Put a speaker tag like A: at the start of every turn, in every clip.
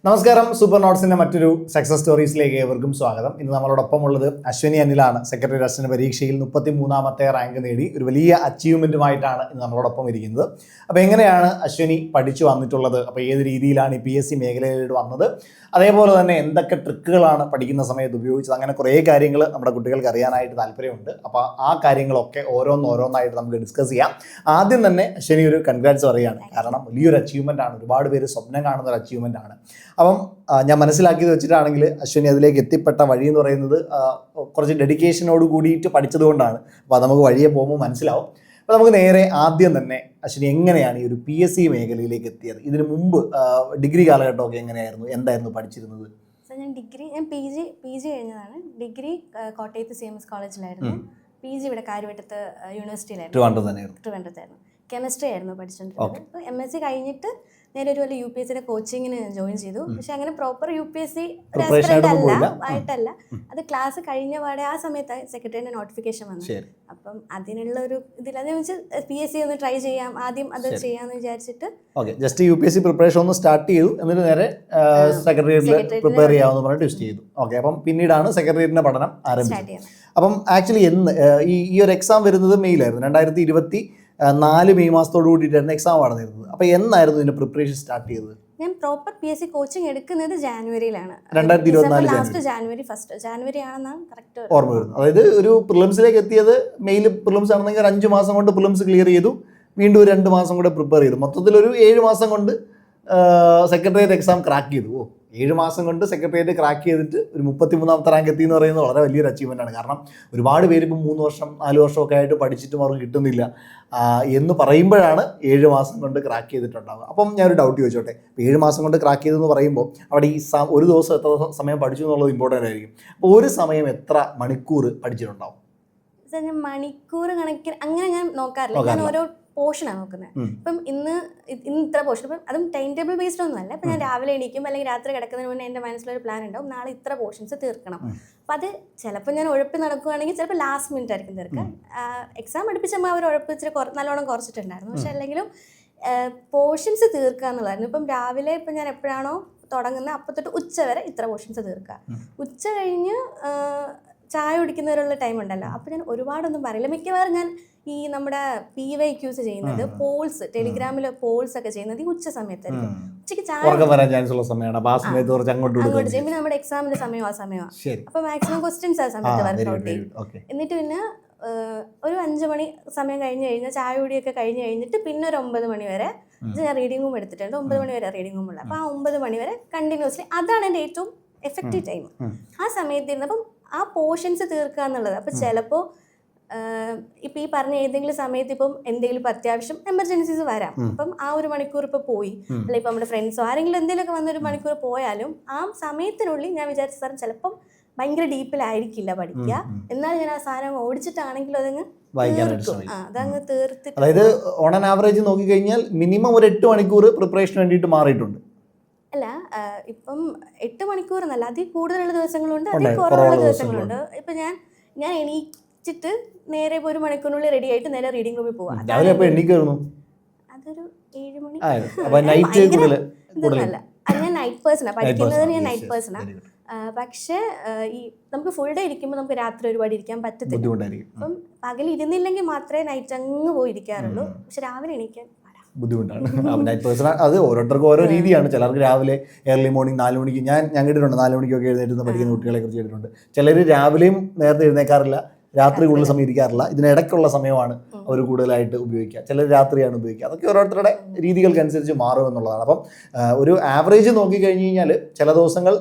A: നമസ്കാരം. സൂപ്പർ നോട്ട്സിന്റെ മറ്റൊരു സക്സസ് സ്റ്റോറീസിലേക്ക് ഏവർക്കും സ്വാഗതം. ഇന്ന് നമ്മളോടൊപ്പം ഉള്ളത് അശ്വനി അനിലാണ്. സെക്രട്ടറി അസിസ്റ്റന്റ് പരീക്ഷയിൽ 33ാമത്തെ റാങ്ക് നേടി ഒരു വലിയ അച്ചീവ്മെന്റുമായിട്ടാണ് ഇന്ന് നമ്മളോടൊപ്പം ഇരിക്കുന്നത്. അപ്പോൾ എങ്ങനെയാണ് അശ്വനി പഠിച്ചു വന്നിട്ടുള്ളത്, അപ്പോൾ ഏത് രീതിയിലാണ് ഈ PSC മേഖലയിലേക്ക് വന്നത്, അതേപോലെ തന്നെ എന്തൊക്കെ ട്രിക്കുകളാണ് പഠിക്കുന്ന സമയത്ത് ഉപയോഗിച്ചത്, അങ്ങനെ കുറേ കാര്യങ്ങൾ നമ്മുടെ കുട്ടികൾക്ക് അറിയാനായിട്ട് താല്പര്യമുണ്ട്. അപ്പോൾ ആ കാര്യങ്ങളൊക്കെ ഓരോന്നായിട്ട് നമുക്ക് ഡിസ്കസ് ചെയ്യാം. ആദ്യം തന്നെ അശ്വനി ഒരു കൺഗ്രാറ്റ്സ് പറയുകയാണ്. കാരണം വലിയൊരു അച്ചീവ്മെൻ്റ് ആണ്, ഒരുപാട് പേര് സ്വപ്നം കാണുന്ന ഒരു അച്ചീവ്മെൻ്റ് ആണ്. അപ്പം ഞാൻ മനസ്സിലാക്കിയത് വെച്ചിട്ടാണെങ്കിൽ അശ്വനി അതിലേക്ക് എത്തിപ്പെട്ട വഴി എന്ന് പറയുന്നത് കുറച്ച് ഡെഡിക്കേഷനോട് കൂടിയിട്ട് പഠിച്ചതുകൊണ്ടാണ്. അപ്പോൾ അത് നമുക്ക് വഴിയെ പോകുമ്പോൾ മനസ്സിലാവും. അപ്പോൾ നമുക്ക് നേരെ ആദ്യം തന്നെ അശ്വനി എങ്ങനെയാണ് ഈ ഒരു PSC മേഖലയിലേക്ക് എത്തിയത്? ഇതിനു മുമ്പ് ഡിഗ്രി കാലഘട്ടമൊക്കെ എങ്ങനെയായിരുന്നു, എന്തായിരുന്നു പഠിച്ചിരുന്നത്?
B: ഞാൻ PG കഴിഞ്ഞതാണ്. ഡിഗ്രി കോട്ടയത്ത് CMS കോളേജിലായിരുന്നു. PG ഇവിടെ കാര്യവട്ടത്ത് യൂണിവേഴ്സിറ്റിയിലായിരുന്നു, ട്രിവാൻഡ്രത്തായിരുന്നു. കെമിസ്ട്രി ആയിരുന്നു പഠിച്ചിട്ടുണ്ടായിരുന്നത്. അപ്പോൾ MSc കഴിഞ്ഞിട്ട് നേരെ ഒരു UPSCയുടെ കോച്ചിങ്ങിന് ജോയിൻ ചെയ്തു. പക്ഷെ അങ്ങനെ പ്രോപ്പർ UPSC ആയിട്ടല്ല, അത് ക്ലാസ് കഴിഞ്ഞ പാടെ ആ സമയത്ത് സെക്രട്ടറിയുടെ നോട്ടിഫിക്കേഷൻ വന്നു. അപ്പം അതിനുള്ള ഒരു ഇതില്ലാതെ PSC ഒന്ന് ട്രൈ ചെയ്യാം, ആദ്യം അത് ചെയ്യാമെന്ന് വിചാരിച്ചിട്ട്
A: ജസ്റ്റ് UPSC പ്രിപ്പറേഷൻ ഒന്ന് സ്റ്റാർട്ട് ചെയ്തു. എന്നിട്ട് നേരെ സെക്രട്ടറിയേറ്റിൽ പ്രിപ്പയർ ചെയ്യാമെന്ന് പറഞ്ഞിട്ട് ടെസ്റ്റ് ചെയ്തു. ഓക്കെ, അപ്പം പിന്നീടാണ് സെക്രട്ടറിയേറ്റിന്റെ പഠനം ആരംഭിച്ചത്. അപ്പം ആക്ച്വലി ഈ ഒരു എക്സാം വരുന്നത് മെയ്യിലായിരുന്നു. 2024 മെയ് മാസത്തോട് കൂടിയിട്ടായിരുന്നു എക്സാം നടന്നിരുന്നത്. അപ്പോൾ എന്നായിരുന്നു ഇതിന്റെ പ്രിപ്പറേഷൻ സ്റ്റാർട്ട് ചെയ്തത്?
B: ഞാൻ പ്രോപ്പർ PSC കോച്ചിങ് എടുക്കുന്നത് ജാനുവരിയിലാണ്.
A: 2024
B: ജാനുവരി ആണെന്നാണ് കറക്റ്റ്
A: ഓർമ്മ വരുന്നത്. അതായത് ഒരു പ്രിലിംസിലേക്ക് എത്തിയത് മെയിൽ പ്രിലിംസ് ആണെന്നെങ്കിൽ 5 മാസം കൊണ്ട് പ്രിലിംസ് ക്ലിയർ ചെയ്തു, വീണ്ടും ഒരു 2 മാസം കൂടെ പ്രിപ്പയർ ചെയ്തു. മൊത്തത്തിൽ ഒരു 7 മാസം കൊണ്ട് സെക്രട്ടറിയേറ്റ് എക്സാം ക്രാക്ക് ചെയ്തു. 7 മാസം കൊണ്ട് സെക്രട്ടറിയേറ്റ് ക്രാക്ക് ചെയ്തിട്ട് ഒരു 33ാമത്തെ റാങ്ക് എത്തി എന്ന് പറയുന്നത് വളരെ വലിയൊരു അച്ചീവ്മെൻ്റ് ആണ്. കാരണം ഒരുപാട് പേര് ഇപ്പം 3 വർഷം 4 വർഷമൊക്കെ ആയിട്ട് പഠിച്ചിട്ടും അവർക്ക് കിട്ടുന്നില്ല എന്ന് പറയുമ്പോഴാണ് 7 മാസം കൊണ്ട് ക്രാക്ക് ചെയ്തിട്ടുണ്ടാവുക. അപ്പം ഞാനൊരു ഡൗട്ട് ചോദിച്ചോട്ടെ. 7 മാസം കൊണ്ട് ക്രാക്ക് ചെയ്തെന്ന് പറയുമ്പോൾ അവിടെ ഈ ഒരു ദിവസം എത്ര സമയം പഠിച്ചു എന്നുള്ളത് ഇമ്പോർട്ടൻ്റ് ആയിരിക്കും. അപ്പോൾ ഒരു സമയം എത്ര മണിക്കൂർ പഠിച്ചിട്ടുണ്ടാവും?
B: മണിക്കൂർ കണക്കിന് അങ്ങനെ ഞാൻ നോക്കാറില്ല. ഞാൻ ഓരോ പോർഷനാണ് നോക്കുന്നത്. ഇപ്പം ഇന്ന് ഇത്ര പോർഷൻ, ഇപ്പം അതും ടൈം ടേബിൾ ബേസ്ഡ് ഒന്നും അല്ല. ഇപ്പം ഞാൻ രാവിലെ എണീക്കും, അല്ലെങ്കിൽ രാത്രി കിടക്കുന്നതിന് മുന്നേ എൻ്റെ മനസ്സിലൊരു പ്ലാൻ ഉണ്ടാവും, നാളെ ഇത്ര പോർഷൻസ് തീർക്കണം. അപ്പം അത് ചിലപ്പോൾ ഞാൻ ഉഴപ്പി നടക്കുകയാണെങ്കിൽ ചിലപ്പോൾ ലാസ്റ്റ് മിനിറ്റ് ആയിരിക്കും തീർക്കാൻ. എക്സാം അടുപ്പിച്ചപ്പോൾ അവർ ഉഴപ്പ് ഇച്ചിരി നല്ലോണം കുറച്ചിട്ടുണ്ടായിരുന്നു. പക്ഷെ അല്ലെങ്കിലും പോർഷൻസ് തീർക്കുക എന്നുള്ളതായിരുന്നു. ഇപ്പം രാവിലെ ഇപ്പം ഞാൻ എപ്പോഴാണോ തുടങ്ങുന്നത് അപ്പോൾ തൊട്ട് ഉച്ച വരെ ഇത്ര പോർഷൻസ് തീർക്കുക. ഉച്ച കഴിഞ്ഞ് ചായ കുടിക്കുന്നവരുള്ള ടൈം ഉണ്ടല്ലോ, അപ്പോൾ ഞാൻ ഒരുപാടൊന്നും പറയില്ല. മിക്കവാറും ഞാൻ ഈ നമ്മുടെ PYQs ചെയ്യുന്നത്, പോൾസ്, ടെലിഗ്രാമിൽ പോൾസ് ഒക്കെ ചെയ്യുന്നത് ഈ ഉച്ച സമയത്തായിരിക്കും. ഉച്ചയ്ക്ക് ചായ അങ്ങോട്ട് ചെയ്യും. പിന്നെ നമ്മുടെ എക്സാമിന്റെ സമയം ആ സമയമാണ്. അപ്പോൾ മാക്സിമം ക്വസ്റ്റ്യൻസ് ആ സമയത്ത് വർക്ക്ഔട്ട് ചെയ്യും. എന്നിട്ട് പിന്നെ ഒരു 5 മണി സമയം കഴിഞ്ഞ് കഴിഞ്ഞാൽ ചായ കുടിയൊക്കെ കഴിഞ്ഞ് കഴിഞ്ഞിട്ട് പിന്നെ ഒരു 9 മണി വരെ ഞാൻ റീഡിംഗ് റൂം എടുത്തിട്ടുണ്ട്. 9 മണി വരെ റീഡിംഗ് റൂം ഉള്ളത്. അപ്പോൾ ആ 9 മണി വരെ കണ്ടിന്യൂസ്ലി അതാണ് എൻ്റെ ഏറ്റവും എഫക്റ്റീവ് ടൈം. ആ സമയത്ത് ഇരുന്നപ്പം ആ പോർഷൻസ് തീർക്കുക എന്നുള്ളത്. അപ്പോൾ ചിലപ്പോൾ ഇപ്പം ഈ പറഞ്ഞ ഏതെങ്കിലും സമയത്ത് ഇപ്പം എന്തെങ്കിലും ഇപ്പം അത്യാവശ്യം എമർജൻസീസ് വരാം. അപ്പം ആ 1 മണിക്കൂർ ഇപ്പോൾ പോയി, അല്ലെങ്കിൽ ഇപ്പം നമ്മുടെ ഫ്രണ്ട്സോ ആരെങ്കിലും എന്തെങ്കിലുമൊക്കെ വന്നൊരു മണിക്കൂർ പോയാലും ആ സമയത്തിനുള്ളിൽ ഞാൻ വിചാരിച്ച സാധനം ചിലപ്പം ഭയങ്കര ഡീപ്പിലായിരിക്കില്ല പഠിക്കുക, എന്നാൽ ഞാൻ ആ സാധനം ഓടിച്ചിട്ടാണെങ്കിലും അതങ്ങ് തീർത്തിട്ട്.
A: അതായത് ഓൺ ആൻ ആവറേജ് നോക്കിക്കഴിഞ്ഞാൽ മിനിമം ഒരു 8 മണിക്കൂർ പ്രിപ്പറേഷന് വേണ്ടിയിട്ട് മാറിയിട്ടുണ്ട്.
B: അല്ല, ഇപ്പം 8 മണിക്കൂർ എന്നല്ല, അതിൽ കൂടുതലുള്ള ദിവസങ്ങളുണ്ട്, അതിൽ കുറവുള്ള ദിവസങ്ങളുണ്ട്. ഇപ്പം ഞാൻ എണീച്ചിട്ട് നേരെ ഇപ്പോൾ 1 മണിക്കൂറിനുള്ളിൽ റെഡി ആയിട്ട് നേരെ റീഡിംഗ് റൂമിൽ പോവാം. അതൊരു 7 മണി. ഇതൊന്നല്ല, ഞാൻ നൈറ്റ് പേഴ്സണാണ് പഠിക്കുന്നതിന്, ഞാൻ നൈറ്റ് പേഴ്സണാണ്. പക്ഷേ ഈ നമുക്ക് ഫുൾ ഡേ ഇരിക്കുമ്പോൾ നമുക്ക് രാത്രി ഒരുപാട് ഇരിക്കാൻ പറ്റത്തില്ല. അപ്പം പകൽ ഇരുന്നില്ലെങ്കിൽ മാത്രമേ നൈറ്റ് അങ്ങ് പോയി ഇരിക്കാറുള്ളൂ. പക്ഷെ രാവിലെ എണീക്കാൻ
A: ബുദ്ധിമുട്ടാണ്. നൈറ്റ് പേഴ്സൺ അത് ഓരോരുത്തർക്കും ഓരോ രീതിയാണ്. ചിലർക്ക് രാവിലെ ഏർലി മോർണിംഗ് 4 മണിക്ക് ഞാൻ കേട്ടിട്ടുണ്ട്, 4 മണിക്കൊക്കെ എഴുന്നേറ്റ് പഠിക്കുന്ന കുട്ടികളെ കുറിച്ച് കേട്ടിട്ടുണ്ട്. ചിലർ രാവിലെയും നേരത്തെ എഴുന്നേക്കാറില്ല, രാത്രി കൂടുതൽ സമയം ഇരിക്കാറില്ല. ഇതിനിടയ്ക്കുള്ള സമയമാണ് അവർ കൂടുതലായിട്ട് ഉപയോഗിക്കുക. ചിലർ രാത്രിയാണ് ഉപയോഗിക്കുക. അതൊക്കെ ഓരോരുത്തരുടെ രീതികൾക്കനുസരിച്ച് മാറും എന്നുള്ളതാണ്. അപ്പം ഒരു ആവറേജ് നോക്കിക്കഴിഞ്ഞ് കഴിഞ്ഞാൽ ചില ദിവസങ്ങൾ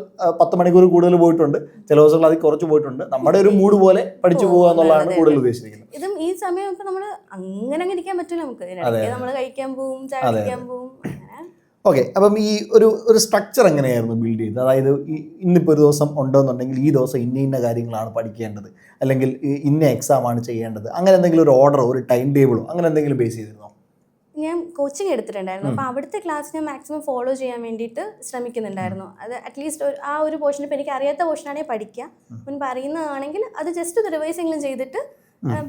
A: 10 മണിക്കൂർ കൂടുതൽ പോയിട്ടുണ്ട്, ചില ദിവസങ്ങൾ അതിൽ കുറച്ച് പോയിട്ടുണ്ട്. നമ്മുടെ ഒരു മൂഡ് പോലെ പഠിച്ചു പോകുക എന്നുള്ളതാണ് കൂടുതൽ ഉദ്ദേശിക്കുന്നത്.
B: ഇതും ഈ സമയം ഇപ്പം നമ്മൾ അങ്ങനെ ഇരിക്കാൻ പറ്റില്ല. നമുക്ക് നമ്മൾ കഴിക്കാൻ പോവും, ചായ കുടിക്കാൻ പോവും.
A: ഓക്കെ, അപ്പം ഈ ഒരു സ്ട്രക്ചർ എങ്ങനെയായിരുന്നു ബിൽഡ് ചെയ്തത്? അതായത് ഇന്നിപ്പോൾ ഒരു ദിവസം ഉണ്ടോയെന്നുണ്ടെങ്കിൽ ഈ ദിവസം ഇന്ന കാര്യങ്ങളാണ് പഠിക്കേണ്ടത്, അല്ലെങ്കിൽ ഇന്ന എക്സാമാണ് ചെയ്യേണ്ടത്, അങ്ങനെ എന്തെങ്കിലും ഒരു ഓർഡറോ ഒരു ടൈം ടേബിളോ അങ്ങനെ എന്തെങ്കിലും ബേസ് ചെയ്തിരുന്നോ?
B: ഞാൻ കോച്ചിങ് എടുത്തിട്ടുണ്ടായിരുന്നു. അപ്പോൾ അവിടുത്തെ ക്ലാസ് ഞാൻ മാക്സിമം ഫോളോ ചെയ്യാൻ വേണ്ടിയിട്ട് ശ്രമിക്കുന്നുണ്ടായിരുന്നു. അത് അറ്റ്ലീസ്റ്റ് ആ ഒരു പോർഷൻ, ഇപ്പോൾ എനിക്ക് അറിയാത്ത പോർഷനാണെങ്കിൽ പഠിക്കുക, മുൻപ് അറിയുന്നതാണെങ്കിൽ അത് ജസ്റ്റ് ഒരു റിവൈസ് എങ്കിലും ചെയ്തിട്ട്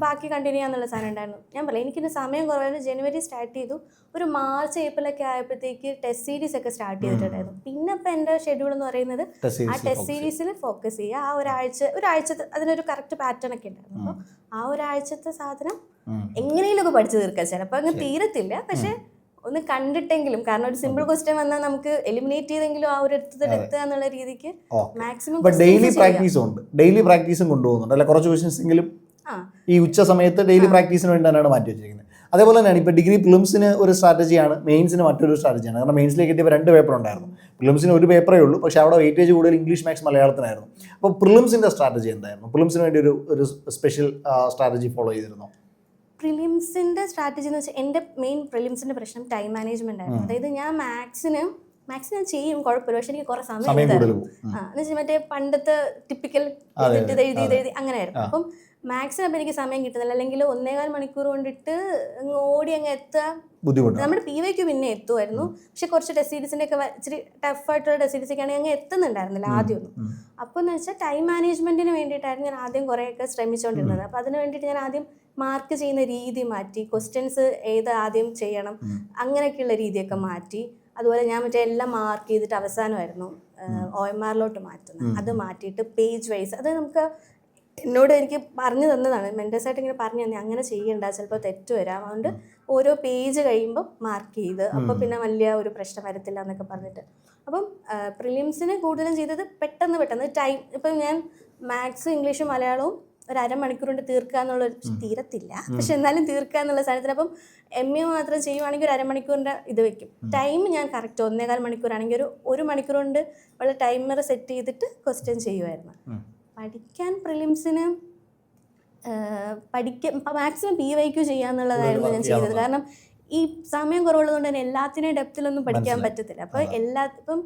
B: ബാക്കി കണ്ടിന്യൂ ചെയ്യാന്നുള്ള സാധനം ഉണ്ടായിരുന്നു. ഞാൻ പറയാം എനിക്കിന് സമയം കുറവായിരുന്നു. ജനുവരി സ്റ്റാർട്ട് ചെയ്തു, ഒരു മാർച്ച് ഏപ്രിലൊക്കെ ആയപ്പോഴത്തേക്ക് ടെസ്റ്റ് സീരീസ് ഒക്കെ സ്റ്റാർട്ട് ചെയ്തിട്ടുണ്ടായിരുന്നു. പിന്നെ ഇപ്പം എൻ്റെ ഷെഡ്യൂൾ എന്ന് പറയുന്നത് ആ ടെസ്റ്റ് സീരീസിൽ ഫോക്കസ് ചെയ്യുക. ആ ഒരാഴ്ച അതിനൊരു കറക്റ്റ് പാറ്റേൺ ഒക്കെ ഉണ്ടായിരുന്നു. അപ്പോൾ ആ ഒരാഴ്ചത്തെ സാധനം എങ്ങനെയെങ്കിലുമൊക്കെ പഠിച്ചു തീർക്കുക. ചിലപ്പോൾ അങ്ങ് തീരത്തില്ല, പക്ഷെ ഒന്ന് കണ്ടിട്ടെങ്കിലും, കാരണം ഒരു സിമ്പിൾ ക്വസ്റ്റ്യൻ വന്നാൽ നമുക്ക് എലിമിനേറ്റ് ചെയ്തെങ്കിലും ആ ഒരു എത്തുക എന്നുള്ള രീതിക്ക് മാക്സിമം
A: ഡെയിലി പ്രാക്ടീസും കൊണ്ടുപോകുന്നുണ്ട് അല്ലെ? കുറച്ച് ക്വസ്റ്റ്യൻസ് എങ്കിലും ഈ ഉച്ച സമയത്ത് ഡെയിലി പ്രാക്ടീസിന് വേണ്ടി തന്നെയാണ് മാറ്റി വെച്ചിരിക്കുന്നത്. അതേപോലെ തന്നെയാണ് ഇപ്പോൾ ഡിഗ്രി പ്രിലിംസിന് ഒരു സ്ട്രാറ്റജിയാണ്, മെയിൻസിന് മറ്റൊരു സ്ട്രാറ്റജിയാണ്. കാരണം മെയിൻസിലേക്ക് കിട്ടിയപ്പോൾ 2 പേപ്പർ ഉണ്ടായിരുന്നു. പ്രിലിംസിന് 1 പേപ്പറേ ഉള്ളൂ, പക്ഷേ അവിടെ വെയിറ്റേജ് കൂടുതൽ ഇംഗ്ലീഷ്, മാത്സ്, മലയാളത്തിനായിരുന്നു. അപ്പോൾ പ്രിലിംസിൻ്റെ സ്ട്രാറ്റജി എന്തായിരുന്നു? പ്രിലിംസിന് വേണ്ടി ഒരു സ്പെഷ്യൽ സ്ട്രാറ്റജി ഫോളോ ചെയ്തിരുന്നോ?
B: പ്രിലിംസിൻ്റെ സ്ട്രാറ്റജി എന്ന് വെച്ചാൽ എൻ്റെ മെയിൻ പ്രിലിംസിൻ്റെ പ്രശ്നം ടൈം മാനേജ്മെൻ്റ് ആയിരുന്നു. അതായത് ഞാൻ മാത്സിന് ഞാൻ ചെയ്യും, കുഴപ്പമില്ല, പക്ഷെ എനിക്ക് കുറേ സമയം എന്ന് വെച്ചാൽ മറ്റേ പണ്ടത്തെ ടിപ്പിക്കൽ എഴുതി അങ്ങനെയായിരുന്നു. അപ്പം മാത്സിനപ്പം എനിക്ക് സമയം കിട്ടുന്നില്ല. അല്ലെങ്കിൽ 1.25 മണിക്കൂർ കൊണ്ടിട്ട് ഓടി അങ്ങ് എത്തുക ബുദ്ധിമുട്ട്. നമ്മുടെ PYQ പിന്നെ എത്തുമായിരുന്നു, പക്ഷെ കുറച്ച് ടെസ്റ്റ് സീരീസിൻ്റെ ഒക്കെ ഇച്ചിരി ടഫായിട്ടുള്ള ടെസ്റ്റ് സീരീസൊക്കെ ആണെങ്കിൽ അങ്ങ് എത്തുന്നുണ്ടായിരുന്നില്ല ആദ്യമൊന്നും. അപ്പോൾ എന്ന് വെച്ചാൽ ടൈം മാനേജ്മെൻറ്റിന് വേണ്ടിയിട്ടായിരുന്നു ഞാൻ ആദ്യം കുറേയൊക്കെ ശ്രമിച്ചുകൊണ്ടിരുന്നത്. അപ്പോൾ അതിന് വേണ്ടിയിട്ട് ഞാൻ ആദ്യം മാർക്ക് ചെയ്യുന്ന രീതി മാറ്റി, ക്വസ്റ്റ്യൻസ് ഏത് ആദ്യം ചെയ്യണം അങ്ങനെയൊക്കെയുള്ള രീതിയൊക്കെ മാറ്റി. അതുപോലെ ഞാൻ മറ്റേ എല്ലാം മാർക്ക് ചെയ്തിട്ട് അവസാനമായിരുന്നു OMRലോട്ട് മാറ്റുന്നത്. അത് മാറ്റിയിട്ട് പേജ് വൈസ്, അത് നമുക്ക് എന്നോട് എനിക്ക് പറഞ്ഞു തന്നതാണ്, മെൻറ്റേഴ്സായിട്ട് ഇങ്ങനെ പറഞ്ഞു തന്നെ അങ്ങനെ ചെയ്യണ്ട, ചിലപ്പോൾ തെറ്റ് വരാം, അതുകൊണ്ട് ഓരോ പേജ് കഴിയുമ്പോൾ മാർക്ക് ചെയ്ത്, അപ്പോൾ പിന്നെ വലിയ ഒരു പ്രശ്നം വരത്തില്ല എന്നൊക്കെ പറഞ്ഞിട്ട്. അപ്പം പ്രിലിംസിന് കൂടുതലും ചെയ്തത് പെട്ടെന്ന് ടൈം, ഇപ്പം ഞാൻ മാത്സ്, ഇംഗ്ലീഷും മലയാളവും ഒരു അരമണിക്കൂർ കൊണ്ട് തീർക്കുക എന്നുള്ള, തീരത്തില്ല പക്ഷെ എന്നാലും തീർക്കുക എന്നുള്ള സാധനത്തിന്. അപ്പം MA മാത്രം ചെയ്യുവാണെങ്കിൽ ഒരു അരമണിക്കൂറിൻ്റെ ഇത് വെക്കും. ടൈം ഞാൻ കറക്റ്റ് 1.25 മണിക്കൂറാണെങ്കിൽ ഒരു മണിക്കൂർ കൊണ്ട് ഉള്ള ടൈമർ സെറ്റ് ചെയ്തിട്ട് ക്വസ്റ്റ്യൻ ചെയ്യുമായിരുന്നു. പഠിക്കാൻ പ്രിലിംസിന് മാക്സിമം PYQ ചെയ്യാന്നുള്ളതായിരുന്നു ഞാൻ ചെയ്തത്. കാരണം ഈ സമയം കുറവുള്ളതുകൊണ്ട് തന്നെ എല്ലാത്തിനെയും ഡെപ്തിലൊന്നും പഠിക്കാൻ പറ്റത്തില്ല. അപ്പോൾ ഇപ്പം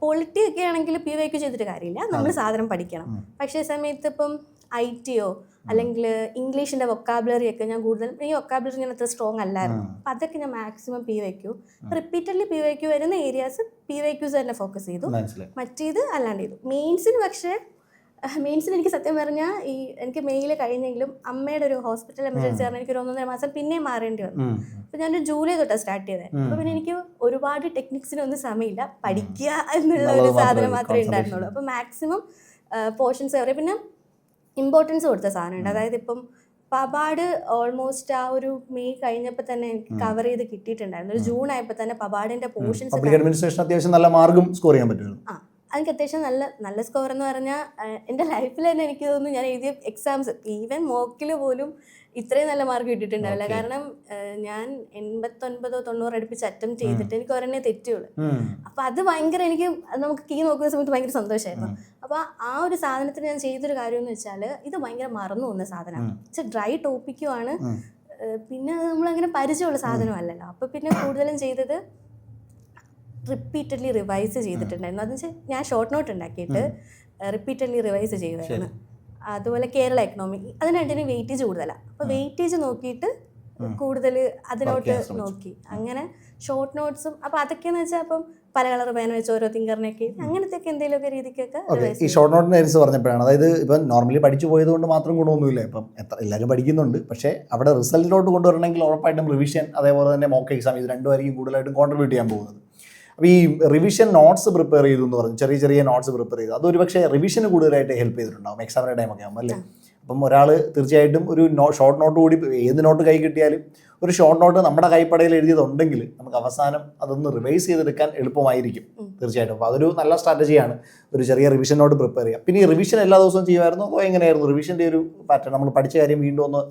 B: പൊളിറ്റി ഒക്കെ ആണെങ്കിൽ PYQ ചെയ്തിട്ട് കാര്യമില്ല, നമ്മൾ സാധനം പഠിക്കണം. പക്ഷേ സമയത്ത് ഇപ്പം ITയോ അല്ലെങ്കിൽ ഇംഗ്ലീഷിൻ്റെ വൊക്കാബുലറി ഒക്കെ ഞാൻ കൂടുതൽ, ഈ വൊക്കാബുലറി ഞാൻ അത്ര സ്ട്രോങ് അല്ലായിരുന്നു. അപ്പം അതൊക്കെ ഞാൻ മാക്സിമം PYQ, റിപ്പീറ്റഡ്ലി PYQ വരുന്ന ഏരിയാസ് PYQs തന്നെ ഫോക്കസ് ചെയ്തു, മറ്റേത് അല്ലാണ്ട് ചെയ്തു. മെയിൻസിന് എനിക്ക് സത്യം പറഞ്ഞാൽ എനിക്ക് മെയിൽ കഴിഞ്ഞെങ്കിലും അമ്മയുടെ ഒരു ഹോസ്പിറ്റൽ എമർജൻസി കാരണം എനിക്കൊരു 1.5 മാസം പിന്നെയും മാറേണ്ടി വന്നു. അപ്പോൾ ഞാനൊരു ജൂലൈ തൊട്ടാണ് സ്റ്റാർട്ട് ചെയ്തത്. അപ്പോൾ പിന്നെ എനിക്ക് ഒരുപാട് ടെക്നിക്സിനൊന്നും സമയമില്ല, പഠിക്കുക എന്നുള്ള ഒരു സാധനം മാത്രമേ ഉണ്ടായിരുന്നുള്ളൂ. അപ്പോൾ മാക്സിമം പോർഷൻസ് ഏറെ, പിന്നെ ഇമ്പോർട്ടൻസ് കൊടുത്ത സാധനമുണ്ട്. അതായത് ഇപ്പം പബാഡ് ഓൾമോസ്റ്റ് ആ ഒരു മെയ് കഴിഞ്ഞപ്പോൾ തന്നെ എനിക്ക് കവർ ചെയ്ത് കിട്ടിയിട്ടുണ്ടായിരുന്നു. ഒരു ജൂൺ ആയപ്പോൾ തന്നെ പബാഡിൻ്റെ പോർഷൻസ്
A: അത്യാവശ്യം നല്ല മാർക്കും സ്കോർ ചെയ്യാൻ പറ്റും.
B: എനിക്ക് അത്യാവശ്യം നല്ല സ്കോർ എന്ന് പറഞ്ഞാൽ എൻ്റെ ലൈഫിൽ തന്നെ എനിക്ക് തോന്നുന്നു ഞാൻ എഴുതിയ എക്സാംസ്, ഈവൻ മോക്കിൽ പോലും ഇത്രയും നല്ല മാർക്ക് കിട്ടിയിട്ടുണ്ടാവില്ല. കാരണം ഞാൻ 89-90 അടുപ്പിച്ച് അറ്റംപ്റ്റ് ചെയ്തിട്ട് എനിക്ക് ഒരെണ്ണേ തെറ്റുള്ളൂ. അപ്പോൾ അത് ഭയങ്കര, എനിക്ക് നമുക്ക് കീ നോക്കുന്ന സമയത്ത് ഭയങ്കര സന്തോഷമായിരുന്നു. അപ്പോൾ ആ ഒരു സാധനത്തിന് ഞാൻ ചെയ്തൊരു കാര്യം എന്ന് വെച്ചാൽ ഇത് ഭയങ്കര മറന്നു പോകുന്ന സാധനമാണ്. വെച്ചാൽ ഡ്രൈ ടോപ്പിക്കുമാണ്, പിന്നെ അത് നമ്മളങ്ങനെ പരിചയമുള്ള സാധനമല്ലല്ലോ. അപ്പോൾ പിന്നെ കൂടുതലും ചെയ്തത് റിപ്പീറ്റഡ്ലി റിവൈസ് ചെയ്തിട്ടുണ്ടായിരുന്നു. അതെന്ന് വെച്ചാൽ ഞാൻ ഷോർട്ട് നോട്ട് ഉണ്ടാക്കിയിട്ട് റിപ്പീറ്റഡ്ലി റിവൈസ് ചെയ്യുമായിരുന്നു. അതുപോലെ കേരള എക്കണോമി, അതിന് രണ്ടിന് വെയിറ്റേജ് കൂടുതലാണ്. അപ്പോൾ വെയിറ്റേജ് നോക്കിയിട്ട് കൂടുതൽ അതിലോട്ട് നോക്കി, അങ്ങനെ ഷോർട്ട് നോട്ട്സും. അപ്പോൾ അതൊക്കെയെന്ന് വെച്ചാൽ അപ്പം പല കളർ പേന വെച്ച് ഓരോ തിങ്കറിനൊക്കെ അങ്ങനത്തെ ഒക്കെ എന്തെങ്കിലുമൊക്കെ രീതിക്കൊക്കെ.
A: ഈ ഷോർട്ട് നോട്ടിൻ്റെ കാര്യത്തിൽ പറഞ്ഞപ്പോഴാണ്, അതായത് ഇപ്പം നോർമലി പഠിച്ചു പോയത് കൊണ്ട് മാത്രം ഗുണമൊന്നുമില്ല. ഇപ്പം എല്ലാവരും പഠിക്കുന്നുണ്ട്, പക്ഷേ അവിടെ റിസൾട്ടിലോട്ട് കൊണ്ടുവരണമെങ്കിൽ ഉറപ്പായിട്ടും റിവിഷൻ അതേപോലെ തന്നെ മോക്ക് എക്സാം, ഇത് രണ്ടുമായിരിക്കും കൂടുതലായിട്ടും കോൺട്രിബ്യൂട്ട് ചെയ്യാൻ പോകുന്നത്. അപ്പോൾ ഈ റിവിഷൻ നോട്ട്സ് പ്രിപ്പയർ ചെയ്തു എന്ന് പറഞ്ഞു, ചെറിയ നോട്ട്സ് പ്രിപ്പയർ ചെയ്തു, അതൊരു പക്ഷേ റിവിഷന് കൂടുതലായിട്ട് ഹെൽപ്പ് ചെയ്തിട്ടുണ്ടാകും എക്സാമിൻ്റെ ടൈമൊക്കെ ആകുമ്പോൾ അല്ലേ? അപ്പം ഒരാൾ തീർച്ചയായിട്ടും ഒരു ഷോർട്ട് നോട്ട് കൂടി, ഏത് നോട്ട് കൈ കിട്ടിയാലും ഒരു ഷോർട്ട് നോട്ട് നമ്മുടെ കൈപ്പടയിൽ എഴുതിയതുണ്ടെങ്കിൽ നമുക്ക് അവസാനം അതൊന്ന് റിവൈസ് ചെയ്തെടുക്കാൻ എളുപ്പമായിരിക്കും തീർച്ചയായിട്ടും. അപ്പോൾ അതൊരു നല്ല സ്ട്രാറ്റജിയാണ്, ഒരു ചെറിയ റിവിഷൻ നോട്ട് പ്രിപ്പയർ ചെയ്യുക. പിന്നെ ഈ റിവിഷൻ എല്ലാ ദിവസവും ചെയ്യുമായിരുന്നു അതോ എങ്ങനെയായിരുന്നു റിവിഷൻ്റെ ഒരു പാറ്റേൺ, നമ്മൾ പഠിച്ച കാര്യം വീണ്ടും ഒന്ന്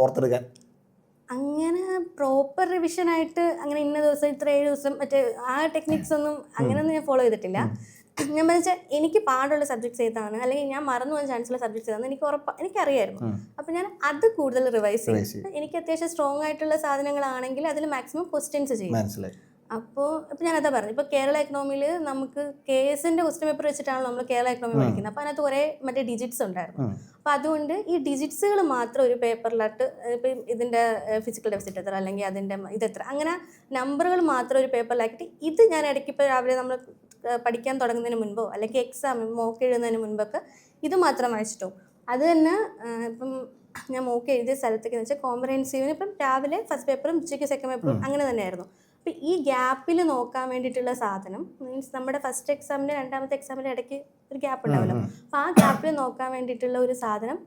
A: ഓർത്തെടുക്കാൻ?
B: അങ്ങനെ പ്രോപ്പർ റിവിഷനായിട്ട് അങ്ങനെ ഇന്ന ദിവസം ഇത്ര 7 ദിവസം മറ്റേ ആ ടെക്നിക്സ് ഒന്നും അങ്ങനെയൊന്നും ഞാൻ ഫോളോ ചെയ്തിട്ടില്ല. ഞാൻ വെച്ചാൽ എനിക്ക് പാടുള്ള സബ്ജക്ട്സ് ഏതാണ്, അല്ലെങ്കിൽ ഞാൻ മറന്നു പോകാൻ ചാൻസുള്ള സബ്ജക്ട്സ് ഏതാണെന്ന് എനിക്കറിയായിരുന്നു. അപ്പോൾ ഞാൻ അത് കൂടുതൽ റിവൈസ് ചെയ്യും. എനിക്ക് അത്യാവശ്യം സ്ട്രോങ് ആയിട്ടുള്ള സാധനങ്ങളാണെങ്കിൽ അതിൽ മാക്സിമം ക്വസ്റ്റ്യൻസ് ചെയ്യും. അപ്പോൾ ഇപ്പം ഞാനതാ പറഞ്ഞു, ഇപ്പോൾ കേരള എക്കണോമിയിൽ നമുക്ക് KSൻ്റെ ക്വസ്റ്റ്യൻ പേപ്പർ വെച്ചിട്ടാണ് നമ്മൾ കേരള എക്കണോമി പഠിക്കുന്നത്. അപ്പോൾ അതിനകത്ത് കുറേ മറ്റേ ഡിജിറ്റ്സ് ഉണ്ടായിരുന്നു. അപ്പോൾ അതുകൊണ്ട് ഈ ഡിജിറ്റ്സുകൾ മാത്രം ഒരു പേപ്പറിലായിട്ട്, ഇപ്പം ഇതിൻ്റെ ഫിസിക്കൽ ഡെഫിസിറ്റ് എത്ര അല്ലെങ്കിൽ അതിൻ്റെ ഇതെത്ര, അങ്ങനെ നമ്പറുകൾ മാത്രം ഒരു പേപ്പറിലാക്കിയിട്ട് ഇത് ഞാൻ ഇടയ്ക്ക് ഇപ്പോൾ രാവിലെ നമ്മൾ പഠിക്കാൻ തുടങ്ങുന്നതിന് മുൻപോ അല്ലെങ്കിൽ എക്സാം മോക്ക് എഴുതുന്നതിന് മുൻപൊക്കെ ഇത് മാത്രം വായിച്ചിട്ടോ. അത് തന്നെ ഇപ്പം ഞാൻ മോക്ക് എഴുതിയ സ്ഥലത്തേക്ക് എന്ന് വെച്ചാൽ കോംപ്രഹെൻസീവിന് ഇപ്പം രാവിലെ ഫസ്റ്റ് പേപ്പറും ഉച്ചയ്ക്ക് സെക്കൻഡ് പേപ്പറും അങ്ങനെ തന്നെയായിരുന്നു. അപ്പം ഈ ഗ്യാപ്പിൽ നോക്കാൻ വേണ്ടിയിട്ടുള്ള സാധനം മീൻസ് നമ്മുടെ ഫസ്റ്റ് എക്സാമിൻ്റെ രണ്ടാമത്തെ എക്സാമിൻ്റെ ഇടയ്ക്ക് ഒരു ഗ്യാപ്പ് ഉണ്ടാവല്ലോ. അപ്പം ആ ഗ്യാപ്പിൽ നോക്കാൻ വേണ്ടിയിട്ടുള്ള ഒരു സാധനം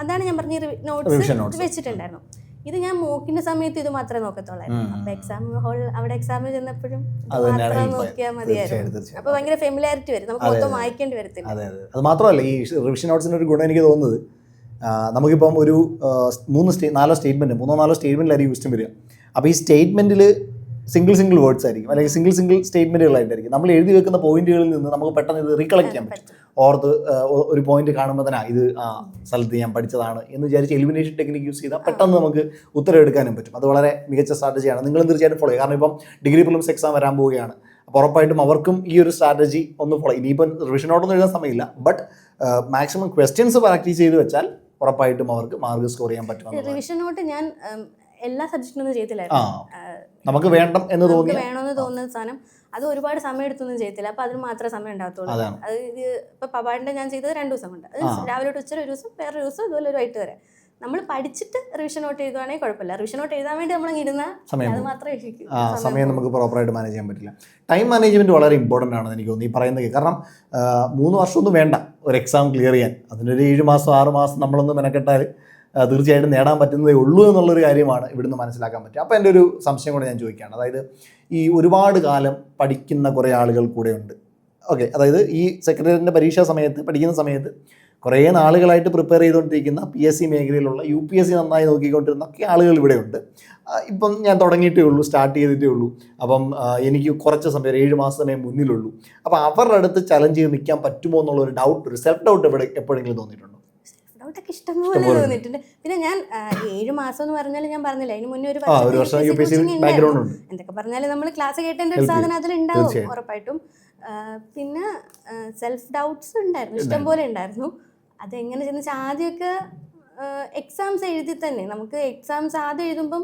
B: അതാണ് ഞാൻ പറഞ്ഞ നോട്ട്സ് വെച്ചിട്ടുണ്ടായിരുന്നു. ഇത് ഞാൻ മോക്കിന്റെ സമയത്ത് ഇത് മാത്രമേ നോക്കത്തുള്ളായിരുന്നു. അപ്പൊ എക്സാം ഹോൾ അവിടെ എക്സാമിന് ചെന്നപ്പോഴും മാത്രം നോക്കിയാൽ മതിയായിരുന്നു. അപ്പൊ ഭയങ്കര ഫെമിലാരിറ്റി വരും, നമുക്ക് മൊത്തം വായിക്കേണ്ടി വരത്തില്ല.
A: അതെ അതെ. അത് മാത്രമല്ല ഈ റിവിഷൻ നോട്ട്സിൻ്റെ ഒരു ഗുണം എനിക്ക് തോന്നുന്നത്, നമുക്കിപ്പം ഒരു 3-4 സ്റ്റേറ്റ്മെൻറ്റ് 3-4 സ്റ്റേറ്റ്മെൻറ്റിലായിരിക്കും ക്വസ്റ്റ്യൻ വരിക. അപ്പോൾ ഈ സ്റ്റേറ്റ്മെൻറ്റിൽ സിംഗിൾ വേർഡ്സ് ആയിരിക്കും, അല്ലെങ്കിൽ സിംഗിൾ സ്റ്റേറ്റ്മെൻറ്റുകളായിട്ടായിരിക്കും. നമ്മൾ എഴുതി വെക്കുന്ന പോയിന്റുകളിൽ നിന്ന് നമുക്ക് പെട്ടെന്ന് ഇത് റീകളക്ട് ചെയ്യാൻ പറ്റും. ഓർത്ത് ഒരു പോയിന്റ് കാണുമ്പോൾ തന്നെ ഇത് സ്ഥലത്ത് ഞാൻ പഠിച്ചതാണ് എന്ന് വിചാരിച്ച് എലിമിനേഷൻ ടെക്നിക്ക് യൂസ് ചെയ്താൽ പെട്ടെന്ന് നമുക്ക് ഉത്തരം എടുക്കാനും പറ്റും. അത് വളരെ മികച്ച സ്ട്രാറ്റജിയാണ്. നിങ്ങളും തീർച്ചയായിട്ടും ഫോളോ ചെയ്യുക. കാരണം ഇപ്പം ഡിഗ്രി പ്രിലിംസ് എക്സാം വരാൻ പോവുകയാണ്. അപ്പോൾ ഉറപ്പായിട്ടും അവർക്കും ഈ ഒരു സ്ട്രാറ്റജി ഒന്ന് ഫോളോ. ഇനിയിപ്പം റിവിഷൻ നോട്ടൊന്നും എഴുതാൻ സമയമില്ല, ബട്ട് മാക്സിമം ക്വസ്റ്റ്യൻസ് പ്രാക്ടീസ് ചെയ്ത് വെച്ചാൽ ഉറപ്പായിട്ടും അവർക്ക് മാർക്ക് സ്കോർ ചെയ്യാൻ പറ്റും.
B: റിവിഷൻ നോട്ട് ഞാൻ എല്ലാ സബ്ജക്റ്റിനൊന്നും ചെയ്തില്ലായിരുന്നു.
A: നമുക്ക് വേണമെന്ന്
B: തോന്നുന്ന സാധനം അത് ഒരുപാട് സമയം എടുത്തൊന്നും ചെയ്യത്തില്ല. അപ്പൊ അതിന് മാത്രമേ സമയം ഉണ്ടാകത്തുള്ളൂ. അത് ഇത് ഇപ്പൊ പപാടിന്റെ ഞാൻ ചെയ്തത് 2 ദിവസം കൊണ്ട്, അത് രാവിലെ തൊട്ട് ഉച്ച ഒരു ദിവസം, വേറൊരു ദിവസം, ഇതുപോലെ ഒരു വൈകിട്ട് വരെ. നമ്മൾ പഠിച്ചിട്ട് റിവിഷൻ നോട്ട് എഴുതുവാണെങ്കിൽ കുഴപ്പമില്ല. റിവിഷൻ നോട്ട് എഴുതാൻ വേണ്ടി നമ്മൾ ഇരുന്ന അത് മാത്രമേ
A: സമയം നമുക്ക് പ്രോപ്പറായിട്ട് മാനേജ് ചെയ്യാൻ പറ്റില്ല. ടൈം മാനേജ്മെന്റ് വളരെ ഇമ്പോർട്ടൻ്റ് ആണെന്ന് എനിക്ക് തോന്നുന്നു ഈ പറയുന്നത്. കാരണം 3 വർഷമൊന്നും വേണ്ട ഒരു എക്സാം ക്ലിയർ ചെയ്യാൻ. അതിനൊരു 7 മാസം 6 മാസം നമ്മളൊന്ന് മെനക്കെട്ടാൽ തീർച്ചയായിട്ടും നേടാൻ പറ്റുന്നതേ ഉള്ളൂ എന്നുള്ളൊരു കാര്യമാണ് ഇവിടുന്ന് മനസ്സിലാക്കാൻ പറ്റുക. അപ്പോൾ എൻ്റെ ഒരു സംശയം കൂടെ ഞാൻ ചോദിക്കുകയാണ്. അതായത് ഈ ഒരുപാട് കാലം പഠിക്കുന്ന കുറേ ആളുകൾ കൂടെ ഉണ്ട്. ഓക്കെ, അതായത് ഈ സെക്രട്ടേറിയറ്റിൻ്റെ പരീക്ഷാ സമയത്ത് പഠിക്കുന്ന സമയത്ത് കുറേ നാളുകളായിട്ട് പ്രിപ്പയർ ചെയ്തുകൊണ്ടിരിക്കുന്ന PSC മേഖലയിലുള്ള UPSC നന്നായി നോക്കിക്കൊണ്ടിരുന്ന ഒക്കെ ആളുകൾ ഇവിടെയുണ്ട്. ഇപ്പം ഞാൻ തുടങ്ങിയിട്ടേ ഉള്ളൂ, സ്റ്റാർട്ട് ചെയ്തിട്ടേ ഉള്ളൂ. അപ്പം എനിക്ക് കുറച്ച് സമയം 7 മാസം സമയം മുന്നിലുള്ളൂ. അപ്പോൾ അവരുടെ അടുത്ത് ചലഞ്ച് ചെയ്ത് നിൽക്കാൻ പറ്റുമോ എന്നുള്ളൊരു ഡൗട്ട്, ഒരു സെൽഫ് ഡൗട്ട് എപ്പോഴെങ്കിലും തോന്നിയിട്ടുണ്ടോ?
B: ഡൗട്ടൊക്കെ ഇഷ്ടംപോലെ തോന്നിയിട്ടുണ്ട്. പിന്നെ ഞാൻ 7 മാസം എന്ന് പറഞ്ഞാൽ ഞാൻ പറഞ്ഞില്ല, അതിന് മുന്നേ ഒരു എന്തൊക്കെ പറഞ്ഞാലും നമ്മൾ ക്ലാസ് കേട്ടേണ്ട ഒരു സാധനം അതിലുണ്ടാവും ഉറപ്പായിട്ടും. പിന്നെ സെൽഫ് ഡൗട്ട്സ് ഉണ്ടായിരുന്നു, ഇഷ്ടംപോലെ ഉണ്ടായിരുന്നു. അതെങ്ങനെ ചെന്ന് വെച്ചാൽ ആദ്യമൊക്കെ എക്സാംസ് എഴുതി തന്നെ നമുക്ക് എക്സാംസ് ആദ്യം എഴുതുമ്പം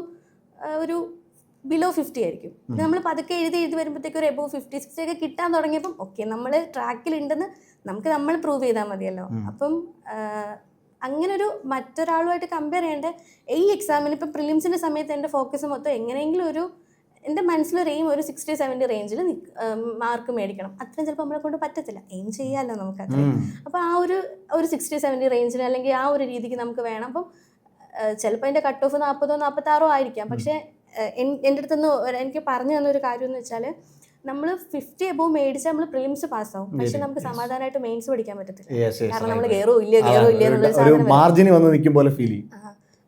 B: ഒരു ബിലോ 50 ആയിരിക്കും. നമ്മൾ പതുക്കെ എഴുതി വരുമ്പോഴത്തേക്ക് ഒരു എബോവ് 50, 60 ഒക്കെ കിട്ടാൻ തുടങ്ങിയപ്പം ഓക്കെ നമ്മൾ ട്രാക്കിലുണ്ടെന്ന് നമ്മൾ പ്രൂവ് ചെയ്താൽ മതിയല്ലോ. അപ്പം അങ്ങനെ ഒരു മറ്റൊരാളുമായിട്ട് കമ്പയർ ചെയ്യേണ്ട ഈ എക്സാമിന് ഇപ്പം പ്രിലിംസിൻ്റെ സമയത്ത് എൻ്റെ ഫോക്കസ് മൊത്തം എങ്ങനെയെങ്കിലും ഒരു എൻ്റെ മനസ്സിലൊരു എയിം ഒരു 60-70 റേഞ്ചിൽ മാർക്ക് മേടിക്കണം. അത്രയും ചിലപ്പോൾ നമ്മളെ കൊണ്ട് പറ്റത്തില്ല, എയിം ചെയ്യാമല്ലോ നമുക്ക് അത്രയും. അപ്പോൾ ആ ഒരു 60-70 റേഞ്ചിൽ അല്ലെങ്കിൽ ആ ഒരു രീതിക്ക് നമുക്ക് വേണം. അപ്പം ചിലപ്പോൾ എൻ്റെ കട്ട് ഓഫ് 40-46 ആയിരിക്കാം. പക്ഷേ എൻ്റെ അടുത്തുനിന്ന് എനിക്ക് പറഞ്ഞു തന്നൊരു കാര്യം എന്ന് വെച്ചാൽ നമ്മൾ 50 എബോവ് മേടിച്ചാൽ നമ്മൾ പ്രിലിംസ് പാസ്സാവും. പക്ഷെ നമുക്ക് സമാധാനമായിട്ട് മെയിൻസ് പഠിക്കാൻ പറ്റത്തില്ല. കാരണം നമ്മൾ കയറോ ഇല്ല.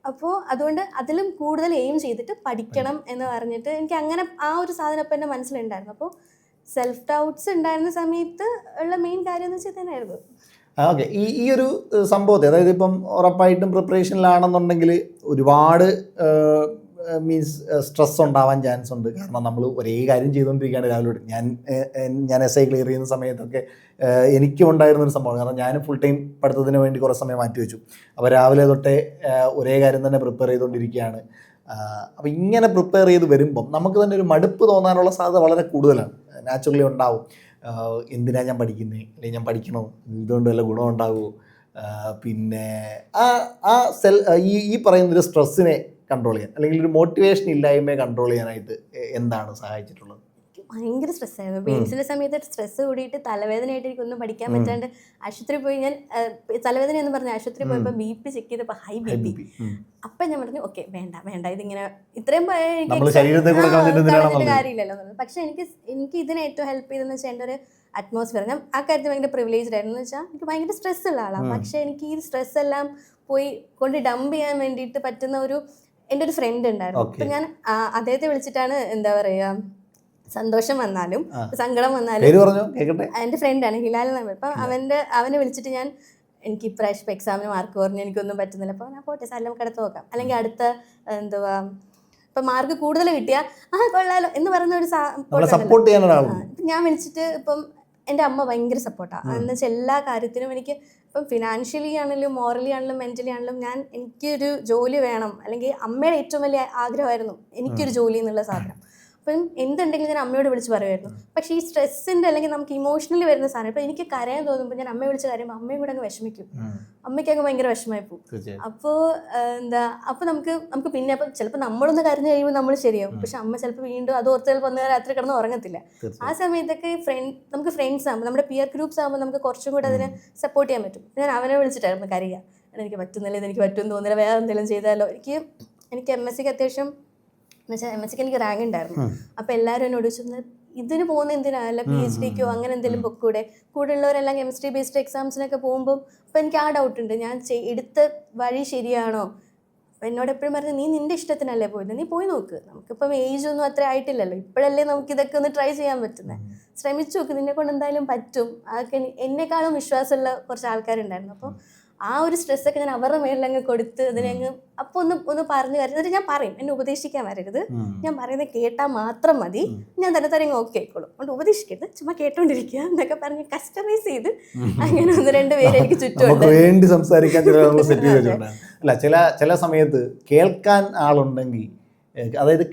B: അപ്പോൾ അതുകൊണ്ട് അതിലും കൂടുതൽ എയിം ചെയ്തിട്ട് പഠിക്കണം എന്ന് പറഞ്ഞിട്ട് എനിക്ക് അങ്ങനെ ആ ഒരു സാധനം ഇപ്പം എൻ്റെ മനസ്സിലുണ്ടായിരുന്നു. അപ്പോൾ സെൽഫ് ഡൗട്ട്സ് ഉണ്ടായിരുന്ന സമയത്ത് ഉള്ള മെയിൻ കാര്യം എന്ന് വെച്ചാൽ തന്നെയായിരുന്നു.
A: ഓക്കെ, ഈ ഒരു സംഭവത്തെ, അതായത് ഇപ്പം ഉറപ്പായിട്ടും പ്രിപ്പറേഷനിലാണെന്നുണ്ടെങ്കിൽ ഒരുപാട് മീൻസ് സ്ട്രെസ് ഉണ്ടാവാൻ ചാൻസ് ഉണ്ട്. കാരണം നമ്മൾ ഒരേ കാര്യം ചെയ്തുകൊണ്ടിരിക്കുകയാണ് രാവിലെ. ഞാൻ SI ക്ലിയർ ചെയ്യുന്ന സമയത്തൊക്കെ എനിക്കും ഉണ്ടായിരുന്നൊരു സംഭവം. കാരണം ഞാൻ ഫുൾ ടൈം പഠിത്തത്തിന് വേണ്ടി കുറേ സമയം മാറ്റി വെച്ചു. അപ്പോൾ രാവിലെ തൊട്ടേ ഒരേ കാര്യം തന്നെ പ്രിപ്പയർ ചെയ്തുകൊണ്ടിരിക്കുകയാണ്. അപ്പോൾ ഇങ്ങനെ പ്രിപ്പയർ ചെയ്ത് വരുമ്പം നമുക്ക് തന്നെ ഒരു മടുപ്പ് തോന്നാനുള്ള സാധ്യത വളരെ കൂടുതലാണ്, നാച്ചുറലി ഉണ്ടാവും. എന്തിനാണ് ഞാൻ പഠിക്കുന്നത്, അല്ലെങ്കിൽ ഞാൻ പഠിക്കണോ, ഇതുകൊണ്ട് വല്ല ഗുണം ഉണ്ടാകുമോ? പിന്നെ ഈ പറയുന്നൊരു സ്ട്രെസ്സിനെ കൺട്രോൾ ചെയ്യാൻ, അല്ലെങ്കിൽ ഒരു മോട്ടിവേഷൻ ഇല്ലായ്മയെ കൺട്രോൾ ചെയ്യാനായിട്ട് എന്താണ് സഹായിച്ചിട്ടുള്ളത്?
B: ഭയങ്കര സ്ട്രെസ്സായിരുന്നു. മെയിൻസിൻ്റെ സമയത്ത് സ്ട്രെസ്സ് കൂടിയിട്ട് തലവേദനയായിട്ട് എനിക്കൊന്നും പഠിക്കാൻ പറ്റാണ്ട് ആശുപത്രി പോയി. ഞാൻ തലവേദന എന്ന് പറഞ്ഞ ആശുപത്രി പോയപ്പോൾ BP ചെക്ക് ചെയ്തപ്പോൾ ഹൈ BP. അപ്പം ഞാൻ പറഞ്ഞു ഓക്കെ വേണ്ട ഇതിങ്ങനെ ഇത്രയും കാര്യമില്ലല്ലോ. പക്ഷെ എനിക്ക് ഇതിനെ ഏറ്റവും ഹെൽപ്പ് ചെയ്തെന്ന് വെച്ചാൽ എൻ്റെ ഒരു അറ്റ്മോസ്ഫിയർ. ഞാൻ ആ കാര്യത്തിൽ ഭയങ്കര പ്രിവിലേജ്ഡ് ആയിരുന്നു. എന്ന് വെച്ചാൽ എനിക്ക് ഭയങ്കര സ്ട്രെസ് ഉള്ള ആളാണ്. പക്ഷെ എനിക്ക് ഈ സ്ട്രെസ് എല്ലാം പോയി കൊണ്ട് ഡംപ് ചെയ്യാൻ വേണ്ടിയിട്ട് പറ്റുന്ന എൻ്റെ ഒരു ഫ്രണ്ട് ഉണ്ടായിരുന്നു. അപ്പം ഞാൻ അദ്ദേഹത്തെ വിളിച്ചിട്ടാണ് എന്താ പറയുക, സന്തോഷം വന്നാലും സങ്കടം വന്നാലും, എൻ്റെ ഫ്രണ്ടാണ് ഹിലാൽ എന്ന് പറയുന്നത്. അപ്പം അവനെ വിളിച്ചിട്ട് ഞാൻ എനിക്ക് ഇപ്രാവശ്യം എക്സാമിന് മാർക്ക് കുറഞ്ഞു, എനിക്കൊന്നും പറ്റുന്നില്ല, അപ്പോൾ ഞാൻ പോട്ടെ സ്ഥലം കിടത്ത് നോക്കാം, അല്ലെങ്കിൽ അടുത്ത എന്തുവാ ഇപ്പം മാർക്ക് കൂടുതൽ കിട്ടിയാൽ കൊള്ളാലോ എന്ന് പറയുന്ന ഒരു
A: സപ്പോർട്ട് ചെയ്യാൻ
B: ഞാൻ വിളിച്ചിട്ട്. ഇപ്പം എൻ്റെ അമ്മ ഭയങ്കര സപ്പോർട്ടാണ്. എന്ന് വെച്ചാൽ എല്ലാ കാര്യത്തിനും എനിക്ക് ഇപ്പം ഫിനാൻഷ്യലി ആണെങ്കിലും മോറലി ആണെങ്കിലും മെൻ്റലി ആണെങ്കിലും എനിക്കൊരു ജോലി വേണം, അല്ലെങ്കിൽ അമ്മയുടെ ഏറ്റവും വലിയ ആഗ്രഹമായിരുന്നു എനിക്കൊരു ജോലി എന്നുള്ള സാധനം. അപ്പം എന്തുണ്ടെങ്കിലും ഞാൻ അമ്മയോട് വിളിച്ച് പറയുമായിരുന്നു. പക്ഷേ ഈ സ്ട്രെസ്സിൻ്റെ അല്ലെങ്കിൽ നമുക്ക് ഇമോഷണലി വരുന്ന സാധനം ഇപ്പം എനിക്ക് കരയാൻ തോന്നുമ്പോൾ ഞാൻ അമ്മയെ വിളിച്ച് കരയുമ്പോൾ അമ്മയും കൂടെ അങ്ങ് വിഷമിക്കും. അമ്മയ്ക്ക് അങ്ങ് ഭയങ്കര വിഷമമായി പോകും. അപ്പോൾ അപ്പോൾ നമുക്ക് പിന്നെ അപ്പം ചിലപ്പോൾ നമ്മളൊന്ന് കരഞ്ഞു കഴിയുമ്പോൾ നമ്മൾ ശരിയാവും. പക്ഷെ അമ്മ ചിലപ്പോൾ വീണ്ടും അത് ഓർത്ത് ചിലപ്പോൾ ഒന്ന് രാത്രി കിടന്ന് ഉറങ്ങത്തില്ല. ആ സമയത്തൊക്കെ നമുക്ക് ഫ്രണ്ട്സ് ആകുമ്പോൾ നമ്മുടെ പിയർ ഗ്രൂപ്പ്സ് ആകുമ്പോൾ നമുക്ക് കുറച്ചും കൂടെ അതിനെ സപ്പോർട്ട് ചെയ്യാൻ പറ്റും. ഞാൻ അവനെ വിളിച്ചിട്ടായിരുന്നു കരയുക. എനിക്ക് പറ്റുന്നില്ല, എനിക്ക് പറ്റുമെന്ന് തോന്നില്ല, വേറെ എന്തെങ്കിലും ചെയ്താലോ. എനിക്ക് MSc അത്യാവശ്യം എന്നുവെച്ചാൽ MSc എനിക്ക് റാങ്ക് ഉണ്ടായിരുന്നു. അപ്പോൾ എല്ലാവരും എന്നോട് ചോദിച്ചത് ഇതിന് പോകുന്ന എന്തിനാല്ല PhDക്കോ അങ്ങനെ എന്തെങ്കിലും പൊക്കൂടെ. കൂടെയുള്ളവരെല്ലാം കെമിസ്ട്രി ബേസ്ഡ് എക്സാംസിനൊക്കെ പോകുമ്പോൾ അപ്പോൾ എനിക്ക് ആ ഡൗട്ട് ഉണ്ട്, ഞാൻ എടുത്ത വഴി ശരിയാണോ. അപ്പോൾ എന്നോട് എപ്പോഴും പറഞ്ഞു നീ നിൻ്റെ ഇഷ്ടത്തിനല്ലേ പോയത്, നീ പോയി നോക്ക്, നമുക്കിപ്പം ഏജ് ഒന്നും അത്ര ആയിട്ടില്ലല്ലോ, ഇപ്പോഴല്ലേ നമുക്കിതൊക്കെ ഒന്ന് ട്രൈ ചെയ്യാൻ പറ്റുന്നത്, ശ്രമിച്ചു നോക്ക്, നിന്നെ കൊണ്ട് എന്തായാലും പറ്റും. അതൊക്കെ എന്നെക്കാളും വിശ്വാസമുള്ള കുറച്ച് ആൾക്കാരുണ്ടായിരുന്നു. അപ്പോൾ ആ ഒരു സ്ട്രെസ്സൊക്കെ ഞാൻ അവരുടെ മേളിലങ്ങ് കൊടുത്ത് അതിനങ്ങ് അപ്പോൾ ഒന്ന് പറഞ്ഞു കാര്യം എന്നിട്ട് ഞാൻ പറയും, എന്നെ ഉപദേശിക്കാൻ വരരുത്, ഞാൻ പറയുന്നത് കേട്ടാൽ മാത്രം മതി, ഞാൻ തന്നെ ഓക്കെ ആയിക്കോളും, അതുകൊണ്ട് ഉപദേശിക്കരുത്, ചുമ്മാ കേട്ടോണ്ടിരിക്കുക എന്നൊക്കെ പറഞ്ഞ് കസ്റ്റമൈസ് ചെയ്ത് അങ്ങനെ 1-2 പേര് എനിക്ക് ചുറ്റുമുണ്ട്.
A: വേണ്ടി സംസാരിക്കാൻ അല്ല, ചില സമയത്ത് കേൾക്കാൻ ആളുണ്ടെങ്കിൽ, അതായത്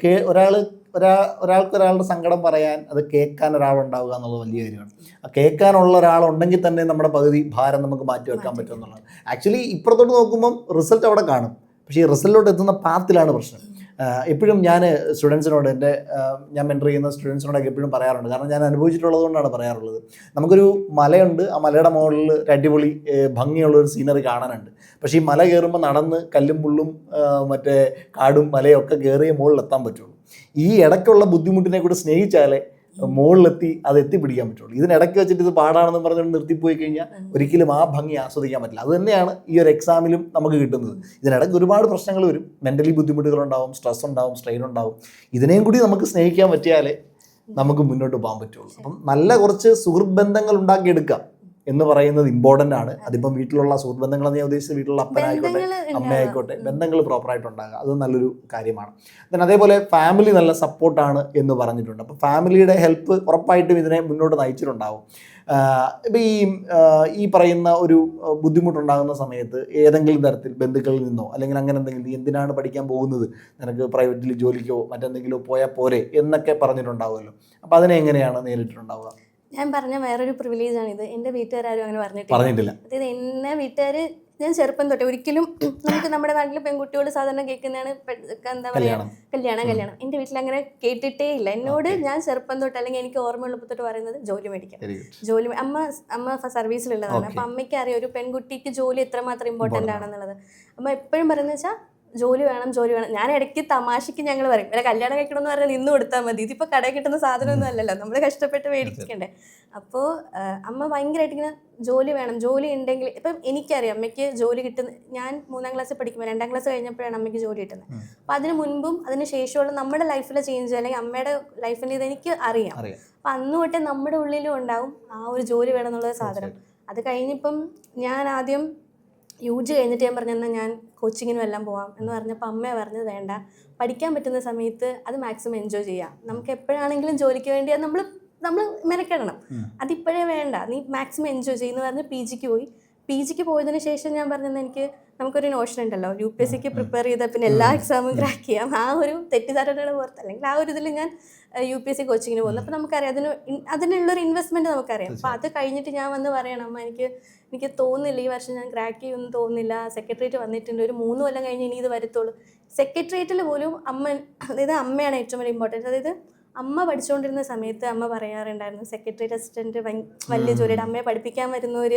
A: ഒരാൾക്ക് ഒരാളുടെ സങ്കടം പറയാൻ അത് കേൾക്കാൻ ഒരാളുണ്ടാവുക എന്നുള്ളത് വലിയ കാര്യമാണ്. കേൾക്കാനുള്ള ഒരാളുണ്ടെങ്കിൽ തന്നെ നമ്മുടെ പകുതി ഭാരം നമുക്ക് മാറ്റി വെക്കാൻ പറ്റും എന്നുള്ളത്. ആക്ച്വലി ഇപ്പുറത്തോട്ട് നോക്കുമ്പം റിസൾട്ട് അവിടെ കാണും, പക്ഷേ ഈ റിസൾട്ടിലോട്ട് എത്തുന്ന പാത്തിലാണ് പ്രശ്നം. എപ്പോഴും ഞാൻ സ്റ്റുഡൻസിനോട് ഞാൻ മെൻറ്റർ ചെയ്യുന്ന സ്റ്റുഡൻസിനോടൊക്കെ എപ്പോഴും പറയാറുണ്ട്, കാരണം ഞാൻ അനുഭവിച്ചിട്ടുള്ളത് കൊണ്ടാണ് പറയാറുള്ളത്. നമുക്കൊരു മലയുണ്ട്, ആ മലയുടെ മുകളിൽ ഒരു അടിപൊളി ഭംഗിയുള്ളൊരു സീനറി കാണാനുണ്ട്. പക്ഷേ ഈ മല കയറുമ്പോൾ നടന്ന് കല്ലും പുള്ളും മറ്റേ കാടും മലയും ഒക്കെ കയറിയ മുകളിലെത്താൻ പറ്റുള്ളൂ. ഈ ഇടയ്ക്കുള്ള ബുദ്ധിമുട്ടിനെ കൂടെ സ്നേഹിച്ചാലേ മുകളിലെത്തി അത് എത്തിപ്പിടിക്കാൻ പറ്റുള്ളൂ. ഇതിനിടയ്ക്ക് വെച്ചിട്ട് ഇത് പാടാണെന്ന് പറഞ്ഞുകൊണ്ട് നിർത്തിപ്പോയി കഴിഞ്ഞാൽ ഒരിക്കലും ആ ഭംഗി ആസ്വദിക്കാൻ പറ്റില്ല. അത് തന്നെയാണ് ഈ ഒരു എക്സാമിലും നമുക്ക് കിട്ടുന്നത്. ഇതിനിടയ്ക്ക് ഒരുപാട് പ്രശ്നങ്ങൾ വരും, മെൻ്റലി ബുദ്ധിമുട്ടുകളുണ്ടാവും, സ്ട്രെസ് ഉണ്ടാവും, സ്ട്രെയിൻ ഉണ്ടാവും. ഇതിനെയും കൂടി നമുക്ക് സ്നേഹിക്കാൻ പറ്റിയാലേ നമുക്ക് മുന്നോട്ട് പോകാൻ പറ്റുള്ളൂ. അപ്പം നല്ല കുറച്ച് സുഹൃത്ത് ബന്ധങ്ങൾ ഉണ്ടാക്കിയെടുക്കാം എന്ന് പറയുന്നത് ഇമ്പോർട്ടൻ്റ് ആണ്. അതിപ്പം വീട്ടിലുള്ള സുഹൃത്ത് ബന്ധങ്ങളെന്ന് ഞാൻ ഉദ്ദേശിച്ചത് വീട്ടിലുള്ള അപ്പനായിക്കോട്ടെ അമ്മയായിക്കോട്ടെ, ബന്ധങ്ങൾ പ്രോപ്പറായിട്ട് ഉണ്ടാകുക, അത് നല്ലൊരു കാര്യമാണ്. then അതേപോലെ ഫാമിലി നല്ല സപ്പോർട്ടാണ് എന്ന് പറഞ്ഞിട്ടുണ്ട്. അപ്പോൾ ഫാമിലിയുടെ ഹെൽപ്പ് ഉറപ്പായിട്ടും ഇതിനെ മുന്നോട്ട് നയിച്ചിട്ടുണ്ടാവും. ഇപ്പം ഈ പറയുന്ന ഒരു ബുദ്ധിമുട്ടുണ്ടാകുന്ന സമയത്ത് ഏതെങ്കിലും തരത്തിൽ ബന്ധുക്കളിൽ നിന്നോ അല്ലെങ്കിൽ അങ്ങനെ എന്തെങ്കിലും, നീ എന്തിനാണ് പഠിക്കാൻ പോകുന്നത്, നിനക്ക് പ്രൈവറ്റിൽ ജോലിക്കോ മറ്റെന്തെങ്കിലോ പോയാൽ പോരെ എന്നൊക്കെ പറഞ്ഞിട്ടുണ്ടാവുമല്ലോ. അപ്പോൾ അതിനെ എങ്ങനെയാണ് നേരിട്ടിട്ടുണ്ടാവുക?
B: ഞാൻ പറഞ്ഞ വേറൊരു പ്രിവിലേജാണ് ഇത്. എൻ്റെ വീട്ടുകാരും അങ്ങനെ പറഞ്ഞിട്ടില്ല. അതായത് എന്നെ വീട്ടുകാർ, ഞാൻ ചെറുപ്പം തൊട്ടേ ഒരിക്കലും നമുക്ക് നമ്മുടെ നാട്ടിൽ പെൺകുട്ടിയോട് സാധാരണ കേൾക്കുന്നതാണ് എന്താ പറയുക കല്യാണം. എൻ്റെ വീട്ടിൽ അങ്ങനെ കേട്ടിട്ടേ ഇല്ല. എന്നോട് ഞാൻ ചെറുപ്പം തൊട്ട് അല്ലെങ്കിൽ എനിക്ക് ഓർമ്മയുള്ളപ്പോൾ തൊട്ട് പറയുന്നത് ജോലി മേടിക്കാം. അമ്മ സർവീസിലുള്ളതാണ്. അപ്പം അമ്മയ്ക്ക് അറിയാം ഒരു പെൺകുട്ടിക്ക് ജോലി എത്രമാത്രം ഇമ്പോർട്ടൻ്റ് ആണെന്നുള്ളത്. അമ്മ എപ്പോഴും പറയുന്നത് വെച്ചാൽ ജോലി വേണം. ഞാൻ ഇടയ്ക്ക് തമാശയ്ക്ക് ഞങ്ങൾ പറയും, അല്ല കല്യാണം കഴിക്കണമെന്ന് പറഞ്ഞാൽ നിന്ന് കൊടുത്താൽ മതി, ഇതിപ്പോൾ കടയിൽ കിട്ടുന്ന സാധനമൊന്നും അല്ലല്ലോ, നമ്മൾ കഷ്ടപ്പെട്ട് മേടിക്കണ്ടേ. അപ്പോൾ അമ്മ ഭയങ്കരമായിട്ട് ഇങ്ങനെ ജോലി വേണം, ജോലി ഉണ്ടെങ്കിൽ. ഇപ്പം എനിക്കറിയാം അമ്മയ്ക്ക് ജോലി കിട്ടുന്ന, ഞാൻ 3ാം ക്ലാസ്സിൽ പഠിക്കുമ്പോൾ 2ാം ക്ലാസ് കഴിഞ്ഞപ്പോഴാണ് അമ്മയ്ക്ക് ജോലി കിട്ടുന്നത്. അപ്പോൾ അതിന് മുൻപും അതിന് ശേഷമുള്ള നമ്മുടെ ലൈഫിലെ ചേഞ്ച് അല്ലെങ്കിൽ അമ്മയുടെ ലൈഫിൻ്റെ ഇത് എനിക്ക് അറിയാം. അപ്പം അന്ന് തൊട്ടേ നമ്മുടെ ഉള്ളിലും ഉണ്ടാവും ആ ഒരു ജോലി വേണം എന്നുള്ള സാധനം. അത് കഴിഞ്ഞിപ്പം ഞാൻ ആദ്യം UG കഴിഞ്ഞിട്ട് ഞാൻ പറഞ്ഞെന്നാൽ ഞാൻ കോച്ചിങ്ങിനും എല്ലാം പോവാം എന്ന് പറഞ്ഞപ്പോൾ അമ്മ പറഞ്ഞത് വേണ്ട, പഠിക്കാൻ പറ്റുന്ന സമയത്ത് അത് മാക്സിമം എൻജോയ് ചെയ്യാം, നമുക്ക് എപ്പോഴാണെങ്കിലും ജോലിക്ക് വേണ്ടി അത് നമ്മൾ മെനക്കെടണം, അതിപ്പോഴേ വേണ്ട, നീ മാക്സിമം എൻജോയ് ചെയ്യുമെന്ന് പറഞ്ഞ് PGക്ക് പോയതിന് ശേഷം ഞാൻ പറഞ്ഞത് നമുക്കൊരു നോഷൻ ഉണ്ടല്ലോ, UPSCക്ക് പ്രിപ്പയർ ചെയ്താൽ പിന്നെ എല്ലാ എക്സാമും ക്രാക്ക് ചെയ്യാം, ആ ഒരു തെറ്റിദ്ധാരണയുടെ പുറത്ത് അല്ലെങ്കിൽ ആ ഒരു ഇതിൽ ഞാൻ UPSC കോച്ചിങ്ങിന് പോകുന്നു. അപ്പോൾ നമുക്കറിയാം അതിനുള്ളൊരു ഇൻവെസ്റ്റ്മെൻറ്റ് നമുക്കറിയാം. അപ്പോൾ അത് കഴിഞ്ഞിട്ട് ഞാൻ വന്ന് പറയണം, അമ്മ എനിക്ക് തോന്നുന്നില്ല ഈ വർഷം ഞാൻ ക്രാക്ക് ചെയ്യുമെന്ന് തോന്നുന്നില്ല, സെക്രട്ടേറിയറ്റ് വന്നിട്ടുണ്ട്, ഒരു 3 കൊല്ലം കഴിഞ്ഞ് ഇനി ഇത് വരത്തുള്ളൂ. സെക്രട്ടേറിയറ്റിൽ പോലും അതായത് അമ്മയാണ് ഏറ്റവും വലിയ ഇമ്പോർട്ടൻറ്റ്. അതായത് അമ്മ പഠിച്ചുകൊണ്ടിരുന്ന സമയത്ത് അമ്മ പറയാറുണ്ടായിരുന്നു, സെക്രട്ടേറിയറ്റ് അസിസ്റ്റൻറ്റ് വലിയ ജോലിയുടെ, അമ്മയെ പഠിപ്പിക്കാൻ വരുന്നവർ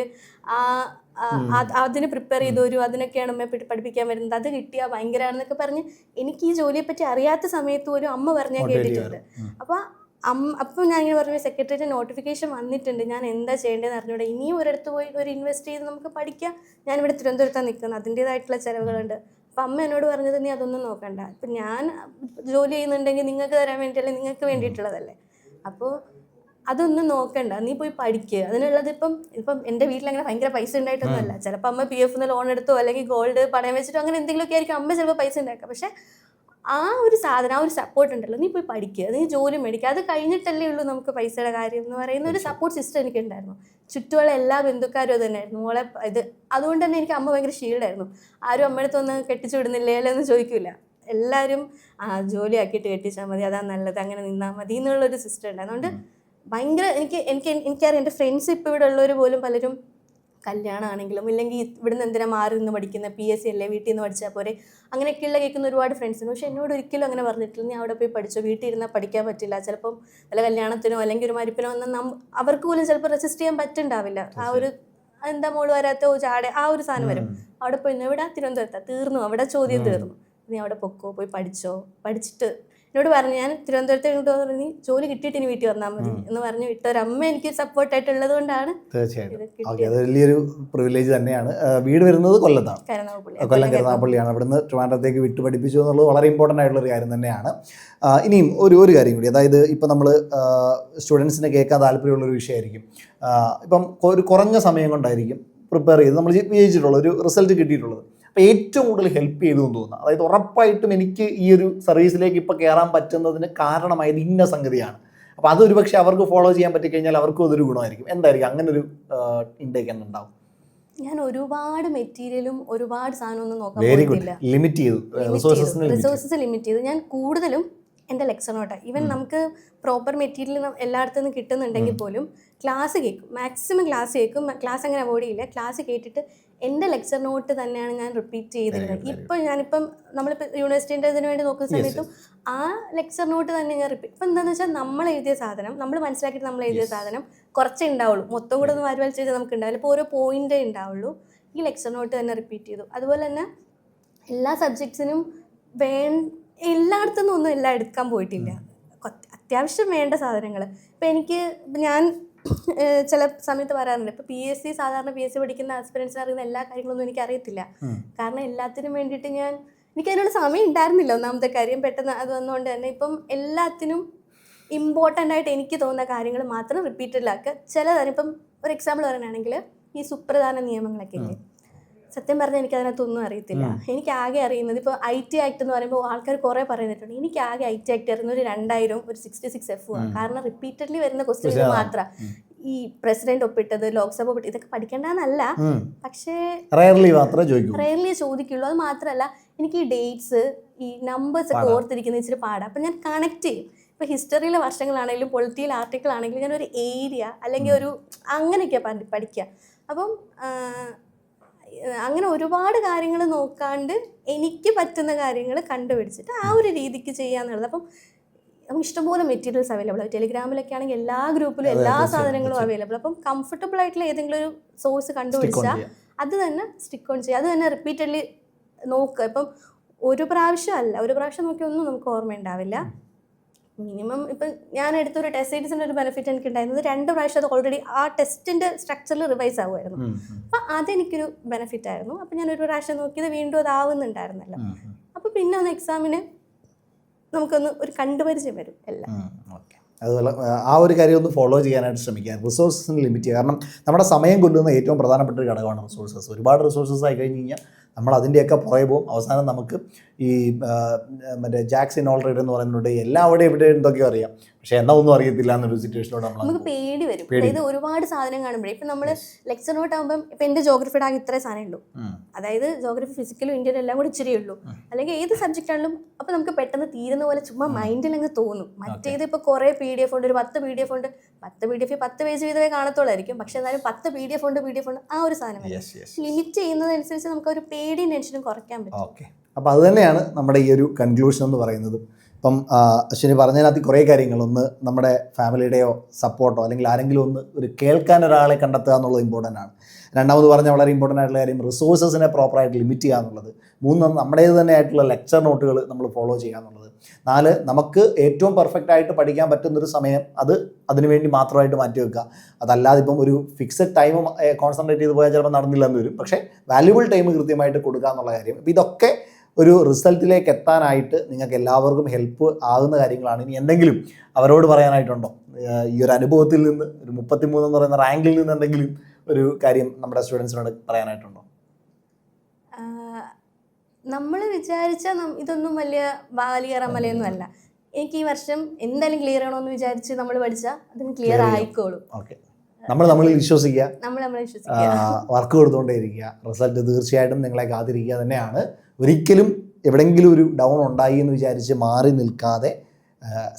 B: അതിന് പ്രിപ്പയർ ചെയ്തവരും അതിനൊക്കെയാണ് അമ്മയെ പഠിപ്പിക്കാൻ വരുന്നത്, അത് കിട്ടിയാൽ ഭയങ്കരമാണെന്നൊക്കെ പറഞ്ഞ് എനിക്ക് ഈ ജോലിയെപ്പറ്റി അറിയാത്ത സമയത്ത് പോലും അമ്മ പറഞ്ഞാൽ കേട്ടിട്ടുണ്ട്. അപ്പോൾ ഞാൻ ഇങ്ങനെ പറഞ്ഞു, സെക്രട്ടേറിയറ്റ് നോട്ടിഫിക്കേഷൻ വന്നിട്ടുണ്ട്, ഞാൻ എന്താ ചെയ്യേണ്ടതെന്ന് അറിഞ്ഞൂടെ, ഇനിയും ഒരിടത്ത് പോയി ഒരു ഇൻവെസ്റ്റ് ചെയ്ത് നമുക്ക് പഠിക്കാം, ഞാനിവിടെ തിരുവനന്തപുരത്താണ് നിൽക്കുന്നത്, അതിൻ്റേതായിട്ടുള്ള ചിലവുകളുണ്ട്. അപ്പം അമ്മ എന്നോട് പറഞ്ഞത് നീ അതൊന്നും നോക്കണ്ട, ഇപ്പം ഞാൻ ജോലി ചെയ്യുന്നുണ്ടെങ്കിൽ നിങ്ങൾക്ക് തരാൻ വേണ്ടിയിട്ടല്ലേ, നിങ്ങൾക്ക് വേണ്ടിയിട്ടുള്ളതല്ലേ, അപ്പോൾ അതൊന്നും നോക്കണ്ട, നീ പോയി പഠിക്കുക. അതിനുള്ളത് ഇപ്പം എൻ്റെ വീട്ടിലങ്ങനെ ഭയങ്കര പൈസ ഉണ്ടായിട്ടൊന്നുമല്ല, ചിലപ്പോൾ അമ്മ PF ലോൺ എടുത്തോ അല്ലെങ്കിൽ ഗോൾഡ് പണയം വെച്ചിട്ടോ അങ്ങനെ എന്തെങ്കിലുമൊക്കെ ആയിരിക്കും അമ്മ ചിലപ്പോൾ പൈസ ഉണ്ടാക്കുക. പക്ഷേ ആ ഒരു സാധനം, ആ ഒരു സപ്പോർട്ട് ഉണ്ടല്ലോ, നീ പോയി പഠിക്കുക, നീ ജോലി മേടിക്കുക, അത് കഴിഞ്ഞിട്ടല്ലേ ഉള്ളൂ നമുക്ക് പൈസയുടെ കാര്യം എന്ന് പറയുന്ന ഒരു സപ്പോർട്ട് സിസ്റ്റം എനിക്കുണ്ടായിരുന്നു. ചുറ്റുമുള്ള എല്ലാ ബന്ധുക്കാരും അത് തന്നെയായിരുന്നു. അതുകൊണ്ട് തന്നെ എനിക്ക് അമ്മ ഭയങ്കര ഷീൽഡായിരുന്നു. ആരും അമ്മയടുത്ത് ഒന്ന് കെട്ടിച്ചു വിടുന്നില്ലേ എന്ന് ചോദിക്കില്ല. എല്ലാവരും ജോലിയാക്കിയിട്ട് കെട്ടിച്ചാൽ മതി, അതാ നല്ലത്, അങ്ങനെ നിന്നാൽ മതി എന്നുള്ളൊരു സിസ്റ്റം ഉണ്ട്. അതുകൊണ്ട് ഭയങ്കര എനിക്കറിയാം എൻ്റെ ഫ്രണ്ട്സ് ഇപ്പോൾ ഇവിടെ ഉള്ളവർ പോലും പലരും കല്യാണമാണെങ്കിലും ഇല്ലെങ്കിൽ ഇവിടുന്ന് എന്തിനാ മാറി നിന്ന് പഠിക്കുന്ന PSC അല്ലേ, വീട്ടിൽ നിന്ന് പഠിച്ചാൽ പോരെ, അങ്ങനെയൊക്കെയുള്ള കേൾക്കുന്ന ഒരുപാട് ഫ്രണ്ട്സിന്. പക്ഷെ എന്നോട് ഒരിക്കലും അങ്ങനെ പറഞ്ഞിട്ടില്ല, നീ അവിടെ പോയി പഠിച്ചോ, വീട്ടിൽ ഇരുന്നാൽ പഠിക്കാൻ പറ്റില്ല, ചിലപ്പം വല്ല കല്യാണത്തിനോ അല്ലെങ്കിൽ ഒരു മരിപ്പിനോ വന്നാൽ അവർക്ക് പോലും ചിലപ്പോൾ റെസിസ്റ്റ് ചെയ്യാൻ പറ്റുന്നുണ്ടാവില്ല. ആ ഒരു എന്താ മോള് വരാത്തോ ചാടെ ആ ഒരു സാധനം വരും. അവിടെ പോയി എവിടെ തിരുവനന്തപുരത്താണ്, തീർന്നു, അവിടെ ചോദ്യം തീർന്നു, നീ അവിടെ പൊക്കോ, പോയി പഠിച്ചോ, പഠിച്ചിട്ട് എന്നോട് പറഞ്ഞു, ഞാൻ തിരുവനന്തപുരത്ത് ഇങ്ങോട്ട് പറഞ്ഞു, നീ ജോലി കിട്ടിയിട്ട് ഇനി വീട്ടിൽ വന്നാൽ മതി എന്ന് പറഞ്ഞു വിട്ടൊരമ്മ എനിക്ക് സപ്പോർട്ടായിട്ടുള്ളത് കൊണ്ടാണ്.
A: തീർച്ചയായിട്ടും അത് വലിയൊരു പ്രിവിലേജ് തന്നെയാണ്. വീട് വരുന്നത് കൊല്ലത്താണ്, കൊല്ലം കരുനാഗപ്പള്ളിയാണ്. അവിടുന്ന് ട്രിവാൻഡ്രത്തേക്ക് വിട്ട് പഠിപ്പിച്ചു എന്നുള്ളത് വളരെ ഇമ്പോർട്ടൻ്റ് ആയിട്ടുള്ളൊരു കാര്യം തന്നെയാണ്. ഇനിയും ഒരു കാര്യം കൂടി, അതായത് ഇപ്പം നമ്മൾ സ്റ്റുഡൻസിനെ കേൾക്കാൻ താല്പര്യമുള്ളൊരു വിഷയമായിരിക്കും. ഇപ്പം ഒരു കുറഞ്ഞ സമയം കൊണ്ടായിരിക്കും പ്രിപ്പയർ ചെയ്ത് നമ്മൾ വിജയിച്ചിട്ടുള്ളത്, ഒരു റിസൾട്ട് കിട്ടിയിട്ടുള്ളത്. അപ്പോൾ ഏറ്റവും കൂടുതൽ ഹെൽപ്പ് ചെയ്തു എന്ന് തോന്നുന്നു, അതായത് ഉറപ്പായിട്ടും എനിക്ക് ഈ ഒരു സർവീസിലേക്ക് ഇപ്പോൾ കയറാൻ പറ്റുന്നതിന് കാരണമായത് ഇന്ന സംഗതിയാണ്. അപ്പോൾ അതൊരു പക്ഷേ അവർക്ക് ഫോളോ ചെയ്യാൻ പറ്റിക്കഴിഞ്ഞാൽ അവർക്കും അതൊരു ഗുണമായിരിക്കും. എന്തായിരിക്കും അങ്ങനെ ഒരു ഇൻടേക്ക് തന്നെ ഉണ്ടാവും?
B: ഞാൻ ഒരുപാട് മെറ്റീരിയലും ഒരുപാട് സാധനമൊന്നും നോക്കാൻ
A: വെരി ഗുഡ്. ലിമിറ്റ് ചെയ്തു,
B: റിസോഴ്സസ് ലിമിറ്റ് ചെയ്തു. ഞാൻ കൂടുതലും എൻ്റെ ലെക്ചർ നോട്ടാണ്. ഈവൻ നമുക്ക് പ്രോപ്പർ മെറ്റീരിയൽ എല്ലായിടത്തു നിന്ന് കിട്ടുന്നുണ്ടെങ്കിൽ പോലും ക്ലാസ് കേൾക്കും, മാക്സിമം ക്ലാസ് കേൾക്കും. ക്ലാസ് അങ്ങനെ അവോയ്ഡ് ചെയ്യില്ല, ക്ലാസ് കേട്ടിട്ട് എൻ്റെ ലെക്ചർ നോട്ട് തന്നെയാണ് ഞാൻ റിപ്പീറ്റ് ചെയ്തിരുന്നത്. ഞാനിപ്പം നമ്മളിപ്പോൾ യൂണിവേഴ്സിറ്റീൻ്റെ ഇതിന് വേണ്ടി നോക്കുന്ന സമയത്തും ആ ലെക്ചർ നോട്ട് തന്നെ ഞാൻ റിപ്പീറ്റ്. ഇപ്പം എന്താണെന്ന് വെച്ചാൽ നമ്മൾ എഴുതിയ സാധനം, നമ്മൾ മനസ്സിലാക്കിയിട്ട് നമ്മൾ എഴുതിയ സാധനം കുറച്ചേ ഉണ്ടാവുള്ളൂ, മൊത്തം കൂടെ ഒന്ന് വാരി ചെയ്താൽ നമുക്ക് ഉണ്ടാവില്ല. ഇപ്പോൾ ഓരോ പോയിൻ്റേ ഉണ്ടാവുള്ളൂ. ഈ ലെക്ചർ നോട്ട് തന്നെ റിപ്പീറ്റ് ചെയ്തു. അതുപോലെ തന്നെ എല്ലാ സബ്ജക്ട്സിനും എല്ലായിടത്തുനിന്നും ഒന്നും എല്ലാം എടുക്കാൻ പോയിട്ടില്ല. അത്യാവശ്യം വേണ്ട സാധനങ്ങൾ ഇപ്പം ഞാൻ ചില സമയത്ത് പറയാറുണ്ട്, ഇപ്പോൾ സാധാരണ PSC പഠിക്കുന്ന ആസ്പിരൻസിന് അറിയുന്ന എല്ലാ കാര്യങ്ങളൊന്നും എനിക്ക് അറിയത്തില്ല. കാരണം എല്ലാത്തിനും വേണ്ടിയിട്ട് എനിക്ക് അതിനുള്ള സമയം ഉണ്ടായിരുന്നില്ല. ഒന്നാമത്തെ കാര്യം പെട്ടെന്ന് അത് വന്നുകൊണ്ട് തന്നെ ഇപ്പം എല്ലാത്തിനും ഇമ്പോർട്ടൻ്റ് ആയിട്ട് എനിക്ക് തോന്നുന്ന കാര്യങ്ങൾ മാത്രം റിപ്പീറ്റഡിലാക്കുക. ചിലതിപ്പം ഒരു എക്സാമ്പിൾ പറയുകയാണെങ്കിൽ ഈ സുപ്രധാന നിയമങ്ങളൊക്കെ ഇല്ലേ, സത്യം പറഞ്ഞാൽ എനിക്ക് അതിനകത്തൊന്നും അറിയത്തില്ല. എനിക്ക് ആകെ അറിയുന്നത് ഇപ്പോൾ IT ആക്ട് എന്ന് പറയുമ്പോൾ ആൾക്കാർ കുറേ പറയുന്നിട്ടുണ്ട്. എനിക്ക് ആകെ IT ആക്ട് അറിയുന്ന ഒരു 2000 ഒരു 66F ആണ്. കാരണം റിപ്പീറ്റഡ്ലി വരുന്ന ക്വസ്റ്റ്യൻ മാത്രം. ഈ പ്രസിഡന്റ് ഒപ്പിട്ടത്, ലോക്സഭ ഒപ്പിട്ടത്, ഇതൊക്കെ പഠിക്കേണ്ടതെന്നല്ല, പക്ഷേ റെയർലി ചോദിക്കുള്ളൂ. അത് മാത്രമല്ല എനിക്ക് ഈ ഡേറ്റ്സ്, ഈ നമ്പേഴ്സ് ഒക്കെ ഓർത്തിരിക്കുന്ന ഇച്ചിരി പാടാം. അപ്പം ഞാൻ കണക്ട് ചെയ്യും. ഇപ്പോൾ ഹിസ്റ്ററിയിലെ വർഷങ്ങളാണെങ്കിലും പൊളിറ്റിക്കൽ ആർട്ടിക്കിൾ ആണെങ്കിലും ഞാനൊരു ഏരിയ അല്ലെങ്കിൽ ഒരു അങ്ങനെയൊക്കെയാണ് പഠിക്കുക. അപ്പം അങ്ങനെ ഒരുപാട് കാര്യങ്ങൾ നോക്കാണ്ട് എനിക്ക് പറ്റുന്ന കാര്യങ്ങൾ കണ്ടുപിടിച്ചിട്ട് ആ ഒരു രീതിക്ക് ചെയ്യാന്നുള്ളത്. അപ്പം നമുക്ക് ഇഷ്ടംപോലെ മെറ്റീരിയൽസ് അവൈലബിൾ ആണ്. ടെലിഗ്രാമിലൊക്കെ ആണെങ്കിൽ എല്ലാ ഗ്രൂപ്പിലും എല്ലാ സാധനങ്ങളും അവൈലബിൾ. അപ്പം കംഫർട്ടബിൾ ആയിട്ടുള്ള ഏതെങ്കിലും ഒരു സോഴ്സ് കണ്ടുപിടിച്ചാൽ അത് തന്നെ സ്റ്റിക്ക് ഓൺ ചെയ്യുക, അത് തന്നെ റിപ്പീറ്റഡ്ലി നോക്കുക. ഇപ്പം ഒരു പ്രാവശ്യം നോക്കി ഒന്നും നമുക്ക് ഓർമ്മ ഉണ്ടാവില്ല. മിനിമം ഇപ്പം ഞാൻ എടുത്തൊരു ടെസ്റ്റ് സീരീസിൻ്റെ ഒരു ബെനിഫിറ്റ് എനിക്ക് ഉണ്ടായിരുന്നത് 2 പ്രാവശ്യം അത് ഓൾറെഡി ആ ടെസ്റ്റിൻ്റെ സ്ട്രക്ചറിൽ റിവൈസ് ആവുമായിരുന്നു. അപ്പം അതെനിക്കൊരു ബെനിഫിറ്റ് ആയിരുന്നു. അപ്പം ഞാൻ ഒരു പ്രാവശ്യം നോക്കിയത് വീണ്ടും അതാവുന്നുണ്ടായിരുന്നല്ലോ. അപ്പോൾ പിന്നെ ഒന്ന് എക്സാമിന് നമുക്കൊന്ന് ഒരു കണ്ടുപരിചയം വരും എല്ലാം.
A: അതുപോലെ ആ ഒരു കാര്യം ഒന്ന് ഫോളോ ചെയ്യാനായിട്ട് ശ്രമിക്കുക. റിസോഴ്സസിന് ലിമിറ്റ് ചെയ്യുക. കാരണം നമ്മുടെ സമയം കൊല്ലുന്ന ഏറ്റവും പ്രധാനപ്പെട്ട ഒരു ഘടകമാണ് റിസോഴ്സസ്. ഒരുപാട് റിസോഴ്സസ് ആയി കഴിഞ്ഞ് കഴിഞ്ഞാൽ നമ്മൾ അതിൻ്റെയൊക്കെ പുറകെ പോകും. അവസാനം നമുക്ക് ഈ മറ്റേ ജാക്സിൻ ഓൾറെഡി എന്ന് പറയുന്നുണ്ട്, എല്ലാം അവിടെ ഇവിടെ എന്തൊക്കെയോ അറിയാം, പക്ഷെ എന്നാ ഒന്നും അറിയത്തില്ല എന്നൊരു സിറ്റുവേഷനോട്
B: നമുക്ക് പേടി വരും. അതായത് ഒരുപാട് സാധനം കാണുമ്പോഴേ ഇപ്പം നമ്മൾ ലെക്ചർ നോട്ട് ആകുമ്പം ഇപ്പം എൻ്റെ ജോഗ്രഫിയുടെ ആകെ ഇത്രേ സാധനം ഉള്ളൂ. അതായത് ജോഗ്രഫി, ഫിസിക്കലും ഇന്ത്യൻ എല്ലാം കൂടി ഇച്ചിരി ഉള്ളൂ. അല്ലെങ്കിൽ ഏത് സബ്ജക്റ്റ് ആണെങ്കിലും അപ്പം നമുക്ക് പെട്ടെന്ന് തീരുന്ന പോലെ ചുമ്മാ മൈൻഡിൽ അങ്ങ് തോന്നും. മറ്റേത് ഇപ്പോൾ കുറേ PDF ഉണ്ട്, ഒരു 10 PDF ഉണ്ട്, 10 PDF 10 പേജ് വീതമേ കാണത്തുള്ളായിരിക്കും. പക്ഷെ എന്നാലും 10 PDF ഉണ്ട് ആ ഒരു സാധനം ലിമിറ്റ് ചെയ്യുന്നതനുസരിച്ച് നമുക്ക് ഒരു പേടിയും ടെൻഷനും കുറയ്ക്കാൻ പറ്റും.
A: ഓക്കെ, അപ്പോൾ അത് തന്നെയാണ് നമ്മുടെ ഈ ഒരു കൺക്ലൂഷൻ എന്ന് പറയുന്നത്. ഇപ്പം അശ്വിനി പറഞ്ഞതിനകത്ത് കുറേ കാര്യങ്ങളൊന്ന് നമ്മുടെ ഫാമിലിയുടെയോ സപ്പോർട്ടോ അല്ലെങ്കിൽ ആരെങ്കിലും ഒന്ന് ഒരു കേൾക്കാൻ ഒരാളെ കണ്ടെത്തുക എന്നുള്ളത് ഇമ്പോർട്ടൻ്റ് ആണ്. രണ്ടാമത് പറഞ്ഞ വളരെ ഇമ്പോർട്ടൻ്റ് ആയിട്ടുള്ള കാര്യം റിസോഴ്സസിനെ പ്രോപ്പറായിട്ട് ലിമിറ്റ് ചെയ്യുക എന്നുള്ളത്. 3 നമ്മുടേത് തന്നെ ആയിട്ടുള്ള ലെക്ചർ നോട്ടുകൾ നമ്മൾ ഫോളോ ചെയ്യുക എന്നുള്ളത്. 4 നമുക്ക് ഏറ്റവും പെർഫെക്റ്റ് ആയിട്ട് പഠിക്കാൻ പറ്റുന്നൊരു സമയം അതിനുവേണ്ടി മാത്രമായിട്ട് മാറ്റി വെക്കുക. അതല്ലാതെ ഇപ്പം ഒരു ഫിക്സഡ് ടൈം കോൺസെൻട്രേറ്റ് ചെയ്ത് പോയാൽ ചിലപ്പോൾ നടന്നില്ല എന്ന് വരും. പക്ഷേ വാല്യുബിൾ ടൈം കൃത്യമായിട്ട് കൊടുക്കുക എന്നുള്ള കാര്യം, അപ്പോൾ ഇതൊക്കെ ഒരു റിസൾട്ടിലേക്ക് എത്താനായിട്ട് നിങ്ങൾക്ക് എല്ലാവർക്കും ഹെൽപ്പ് ആകുന്ന കാര്യങ്ങളാണ്. ഇനി എന്തെങ്കിലും അവരോട് പറയാനായിട്ടുണ്ടോ? ഈ ഒരു അനുഭവത്തിൽ നിന്ന്, ഒരു 33 എന്ന് പറയുന്ന റാങ്കിൽ നിന്ന് എന്തെങ്കിലും ഒരു കാര്യം നമ്മുടെ സ്റ്റുഡൻസിനോട് പറയാനായിട്ടുണ്ടോ?
B: നമ്മൾ വിചാരിച്ച ഇതൊന്നും വലിയ റമലയൊന്നും അല്ല. എനിക്ക് ഈ വർഷം എന്തായാലും ക്ലിയർ ആണോന്ന് വിചാരിച്ച് നമ്മൾ പഠിച്ചാൽ അതിന് ക്ലിയർ ആയിക്കോളും.
A: ഓക്കെ, നമ്മളിൽ വിശ്വസിക്കുക,
B: വിശ്വസിക്കുക,
A: വർക്ക് കൊടുത്തുകൊണ്ടേ ഇരിക്കുക. റിസൾട്ട് തീർച്ചയായിട്ടും നിങ്ങളെ കാത്തിരിക്കുക തന്നെയാണ്. ഒരിക്കലും എവിടെയെങ്കിലും ഒരു ഡൗൺ ഉണ്ടായി എന്ന് വിചാരിച്ച് മാറി നിൽക്കാതെ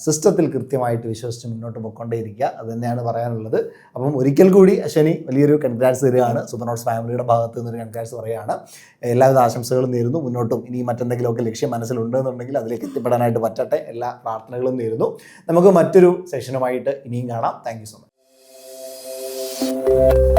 A: സിസ്റ്റത്തിൽ കൃത്യമായിട്ട് വിശ്വസിച്ച് മുന്നോട്ട് പോയിക്കൊണ്ടേയിരിക്കുക. അത് തന്നെയാണ് പറയാനുള്ളത്. അപ്പം ഒരിക്കൽ കൂടി അശ്വനി വലിയൊരു കൺഗ്രാറ്റ്സ് തരികയാണ്. സൂപ്പർ നോട്ട്സ് ഫാമിലിയുടെ ഭാഗത്ത് നിന്നൊരു കൺഗ്രാറ്റ്സ് പറയുകയാണ്. എല്ലാവിധ ആശംസകളും നേരുന്നു. മുന്നോട്ടും ഇനി മറ്റെന്തെങ്കിലുമൊക്കെ ലക്ഷ്യം മനസ്സിലുണ്ടെന്നുണ്ടെങ്കിൽ അതിലേക്ക് എത്തിപ്പെടാനായിട്ട് പറ്റട്ടെ. എല്ലാ പ്രാർത്ഥനകളും നേരുന്നു. നമുക്ക് മറ്റൊരു സെഷനുമായിട്ട് ഇനിയും കാണാം. Thank you so much.